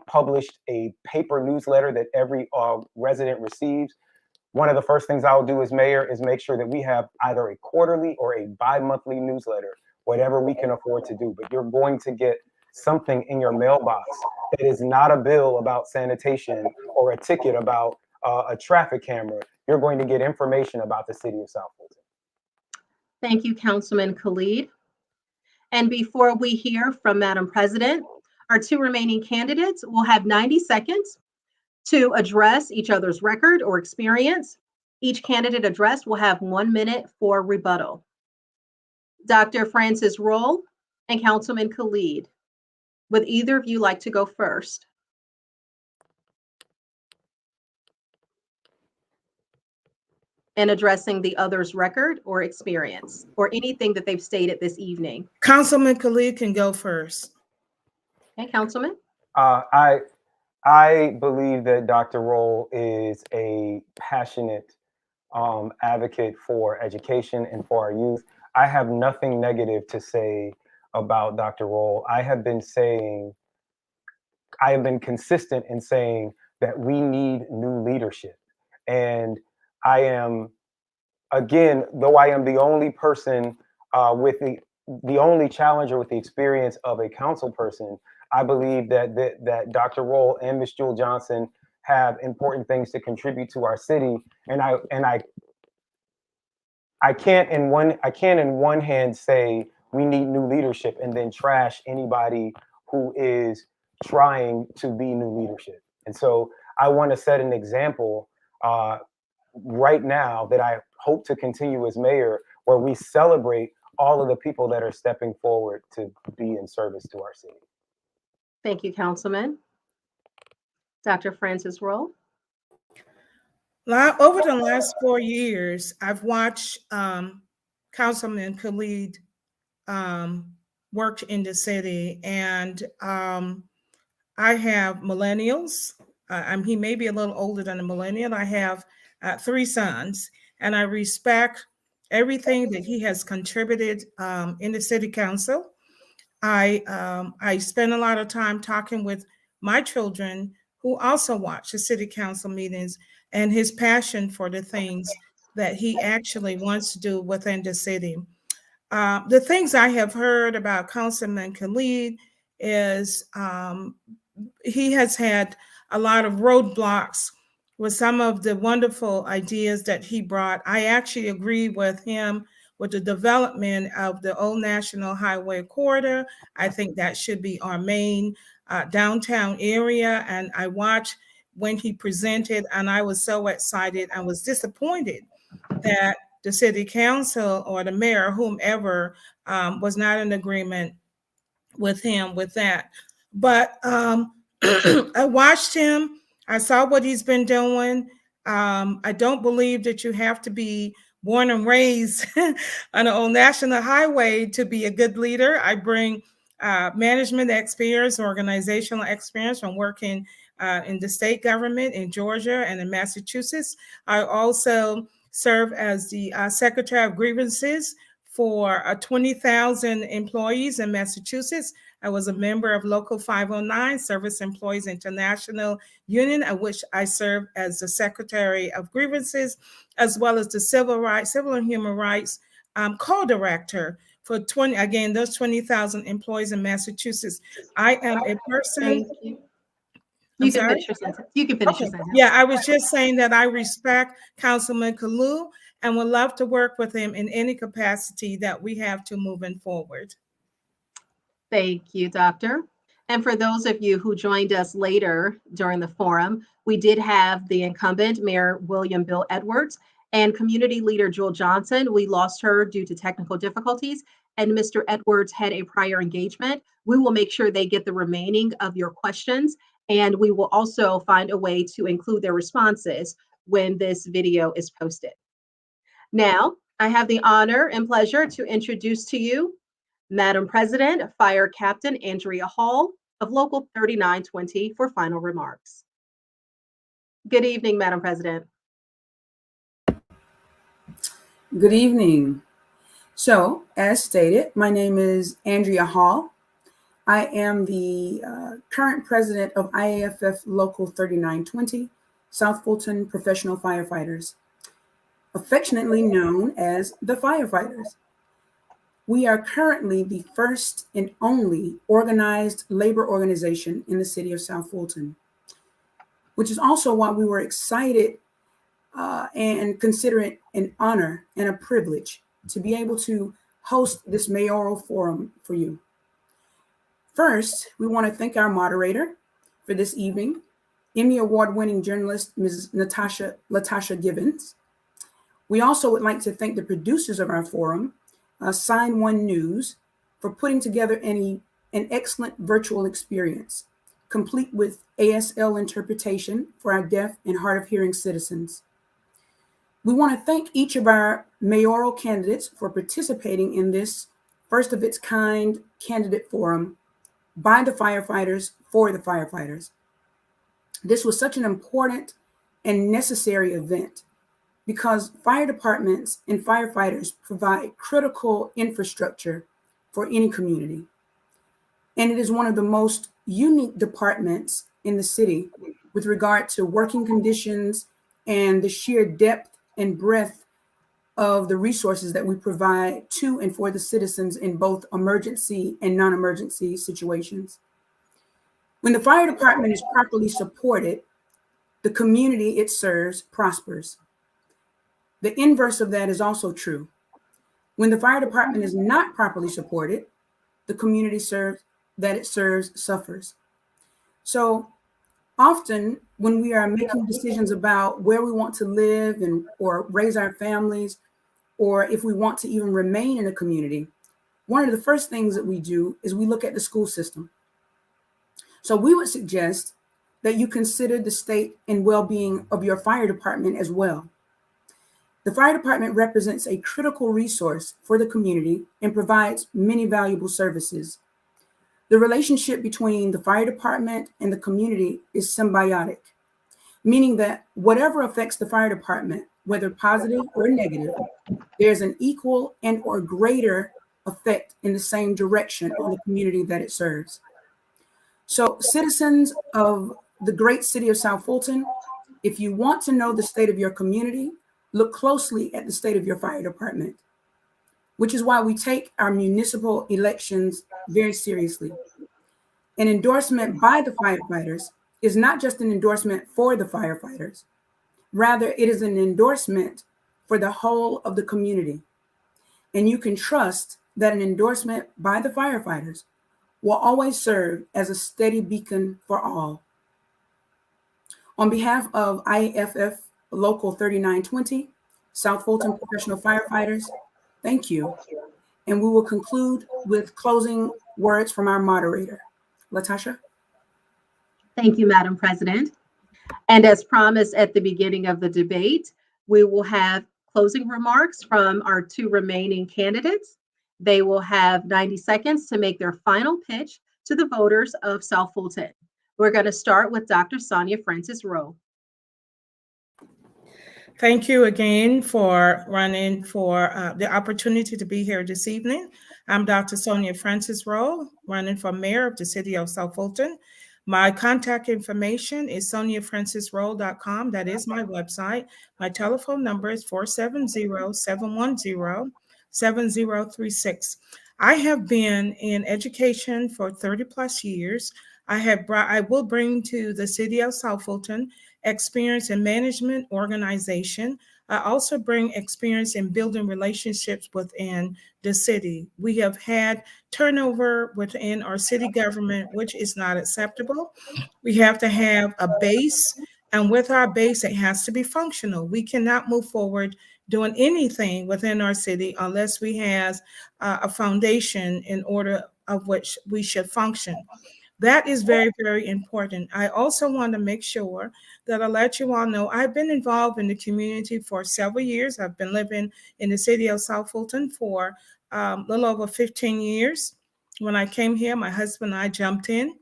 published a paper newsletter that every resident receives. One of the first things I'll do as mayor is make sure that we have either a quarterly or a bi-monthly newsletter, whatever we can afford to do. But you're going to get something in your mailbox that is not a bill about sanitation or a ticket about a traffic camera. You're going to get information about the city of South Fulton. Thank you, Councilman Khalid. And before we hear from Madam President, our 2 remaining candidates will have 90 seconds to address each other's record or experience. Each candidate address will have 1 minute for rebuttal. Dr. Francis Roll and Councilman Khalid, would either of you like to go first? In addressing the other's record or experience or anything that they've stated this evening. Councilman Khalid can go first. Okay, Councilman? I believe that Dr. Roll is a passionate advocate for education and for our youth. I have nothing negative to say about Dr. Roll. I have been consistent in saying that we need new leadership. And I am, again, though I am the only person with the only challenger with the experience of a council person, I believe that Dr. Roll and Ms. Jewel Johnson have important things to contribute to our city. And I can't in one hand say we need new leadership and then trash anybody who is trying to be new leadership. And so I want to set an example right now that I hope to continue as mayor, where we celebrate all of the people that are stepping forward to be in service to our city. Thank you, Councilman. Dr. Francis Roll. Over the last 4 years, I've watched Councilman Khalid work in the city, and I have millennials. He may be a little older than a millennial. I have 3 sons, and I respect everything that he has contributed in the city council. I spend a lot of time talking with my children who also watch the city council meetings, and his passion for the things that he actually wants to do within the city. The things I have heard about Councilman Khalid is he has had a lot of roadblocks with some of the wonderful ideas that he brought. I actually agree with him with the development of the Old National Highway corridor. I think that should be our main downtown area. And I watched when he presented, and I was so excited. I was disappointed that the city council or the mayor, whomever, was not in agreement with him with that. But I watched him. I saw what he's been doing. I don't believe that you have to be born and raised on an old national highway to be a good leader. I bring management experience, organizational experience from working in the state government in Georgia and in Massachusetts. I also serve as the Secretary of Grievances for 20,000 employees in Massachusetts. I was a member of Local 509, Service Employees International Union, at which I served as the Secretary of Grievances, as well as the Civil and Human Rights co-director for those 20,000 employees in Massachusetts. I am a person. Thank you. I'm You can sorry? finish your sentence. You can finish Okay. your sentence. Yeah, I was just saying that I respect Councilman Kalu and would love to work with him in any capacity that we have to moving forward. Thank you, Doctor. And for those of you who joined us later during the forum, we did have the incumbent, Mayor William Bill Edwards, and community leader Jewel Johnson. We lost her due to technical difficulties, and Mr. Edwards had a prior engagement. We will make sure they get the remaining of your questions, and we will also find a way to include their responses when this video is posted. Now, I have the honor and pleasure to introduce to you Madam President, Fire Captain Andrea Hall of Local 3920 for final remarks. Good evening, Madam President. Good evening. So, as stated, my name is Andrea Hall. I am the current president of IAFF Local 3920, South Fulton Professional Firefighters, affectionately known as the Firefighters. We are currently the first and only organized labor organization in the city of South Fulton, which is also why we were excited and consider it an honor and a privilege to be able to host this mayoral forum for you. First, we want to thank our moderator for this evening, Emmy Award-winning journalist, Ms. Latasha Gibbons. We also would like to thank the producers of our forum, Sign One News, for putting together an excellent virtual experience, complete with ASL interpretation for our deaf and hard of hearing citizens. We want to thank each of our mayoral candidates for participating in this first of its kind candidate forum by the firefighters for the firefighters. This was such an important and necessary event because fire departments and firefighters provide critical infrastructure for any community. And it is one of the most unique departments in the city with regard to working conditions and the sheer depth and breadth of the resources that we provide to and for the citizens in both emergency and non-emergency situations. When the fire department is properly supported, the community it serves prospers. The inverse of that is also true. When the fire department is not properly supported, the community that it serves suffers. So often when we are making decisions about where we want to live or raise our families, or if we want to even remain in a community, one of the first things that we do is we look at the school system. So we would suggest that you consider the state and well-being of your fire department as well. The fire department represents a critical resource for the community and provides many valuable services. The relationship between the fire department and the community is symbiotic, meaning that whatever affects the fire department, whether positive or negative, there's an equal and or greater effect in the same direction on the community that it serves. So citizens of the great city of South Fulton, if you want to know the state of your community, look closely at the state of your fire department, which is why we take our municipal elections very seriously. An endorsement by the firefighters is not just an endorsement for the firefighters. Rather, it is an endorsement for the whole of the community. And you can trust that an endorsement by the firefighters will always serve as a steady beacon for all. On behalf of IAFF Local 3920, South Fulton Professional Firefighters, thank you. And we will conclude with closing words from our moderator. Latasha? Thank you, Madam President. And as promised at the beginning of the debate, we will have closing remarks from our two remaining candidates. They will have 90 seconds to make their final pitch to the voters of South Fulton. We're going to start with Dr. Sonia Francis Rowe. Thank you again for running for the opportunity to be here this evening. I'm Dr. Sonia Francis Rowe, running for mayor of the city of South Fulton. My contact information is soniafrancisrowe.com. That is my website. My telephone number is 470-710-7036. I have been in education for 30 plus years. I will bring to the city of South Fulton experience in management organization. I also bring experience in building relationships within the city. We have had turnover within our city government, which is not acceptable. We have to have a base, and with our base, it has to be functional. We cannot move forward doing anything within our city unless we have a foundation in order of which we should function. That is very, very important. I also want to make sure that I let you all know I've been involved in the community for several years. I've been living in the city of South Fulton for a little over 15 years. When I came here, my husband and I jumped in,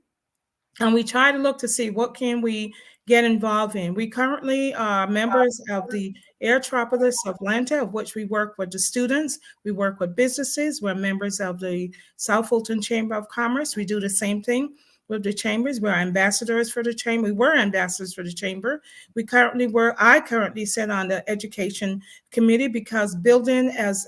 and we try to look to see what can we get involved in. We currently are members of the Aerotropolis of Atlanta, of which we work with the students. We work with businesses. We're members of the South Fulton Chamber of Commerce. We do the same thing with the chambers. We're ambassadors for the chamber. We were ambassadors for the chamber. I currently sit on the education committee because building, as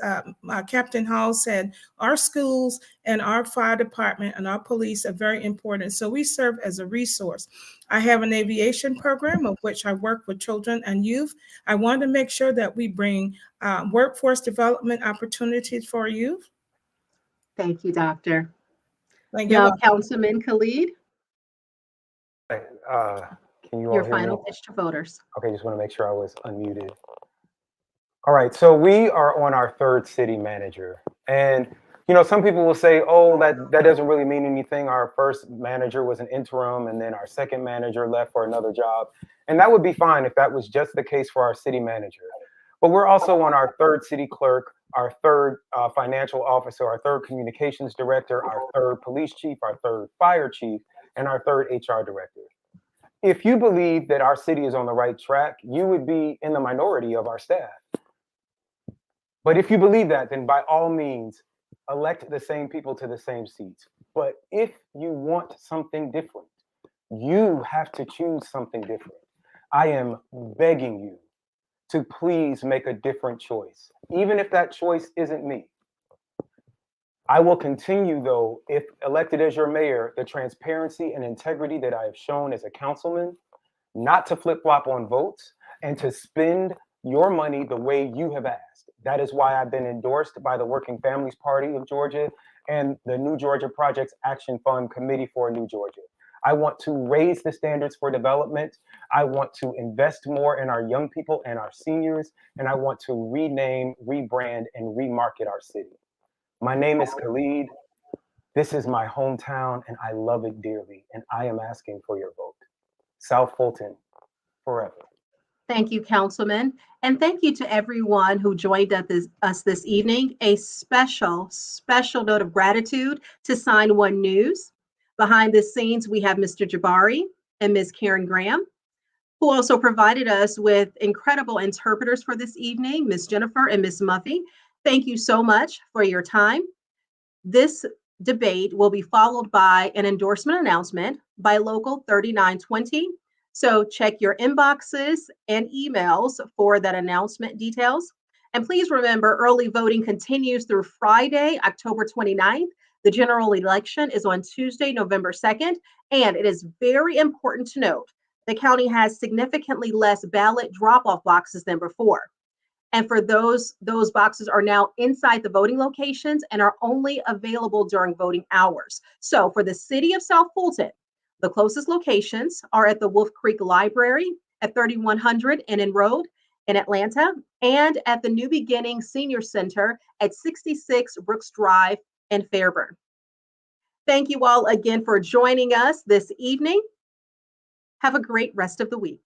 Captain Hall said, our schools and our fire department and our police are very important. So we serve as a resource. I have an aviation program of which I work with children and youth. I want to make sure that we bring workforce development opportunities for our youth. Thank you, Doctor. Thank you. Now, Councilman Khalid, Can you all your hear me? final pitch to voters. Okay, just want to make sure I was unmuted. All right, so we are on our third city manager. And, you know, some people will say, oh, that doesn't really mean anything. Our first manager was an interim, and then our second manager left for another job. And that would be fine if that was just the case for our city manager. But we're also on our third city clerk, our third financial officer, our third communications director, our third police chief, our third fire chief, and our third HR director. If you believe that our city is on the right track, you would be in the minority of our staff. But if you believe that, then by all means, elect the same people to the same seats. But if you want something different, you have to choose something different. I am begging you to please make a different choice, even if that choice isn't me. I will continue, though, if elected as your mayor, the transparency and integrity that I have shown as a councilman, not to flip-flop on votes and to spend your money the way you have asked. That is why I've been endorsed by the Working Families Party of Georgia and the New Georgia Projects Action Fund Committee for New Georgia. I want to raise the standards for development. I want to invest more in our young people and our seniors, and I want to rename, rebrand, and remarket our city. My name is Khalid. This is my hometown, and I love it dearly, and I am asking for your vote. South Fulton, forever. Thank you, Councilman. And thank you to everyone who joined us this evening. A special note of gratitude to Sign One News. Behind the scenes, we have Mr. Jabari and Ms. Karen Graham, who also provided us with incredible interpreters for this evening, Ms. Jennifer and Ms. Muffy. Thank you so much for your time. This debate will be followed by an endorsement announcement by Local 3920. So check your inboxes and emails for that announcement details. And please remember, early voting continues through Friday, October 29th. The general election is on Tuesday, November 2nd. And it is very important to note, the county has significantly less ballot drop-off boxes than before. And for those boxes are now inside the voting locations and are only available during voting hours. So for the city of South Fulton, the closest locations are at the Wolf Creek Library at 3100 Inn Road in Atlanta and at the New Beginning Senior Center at 66 Brooks Drive in Fairburn. Thank you all again for joining us this evening. Have a great rest of the week.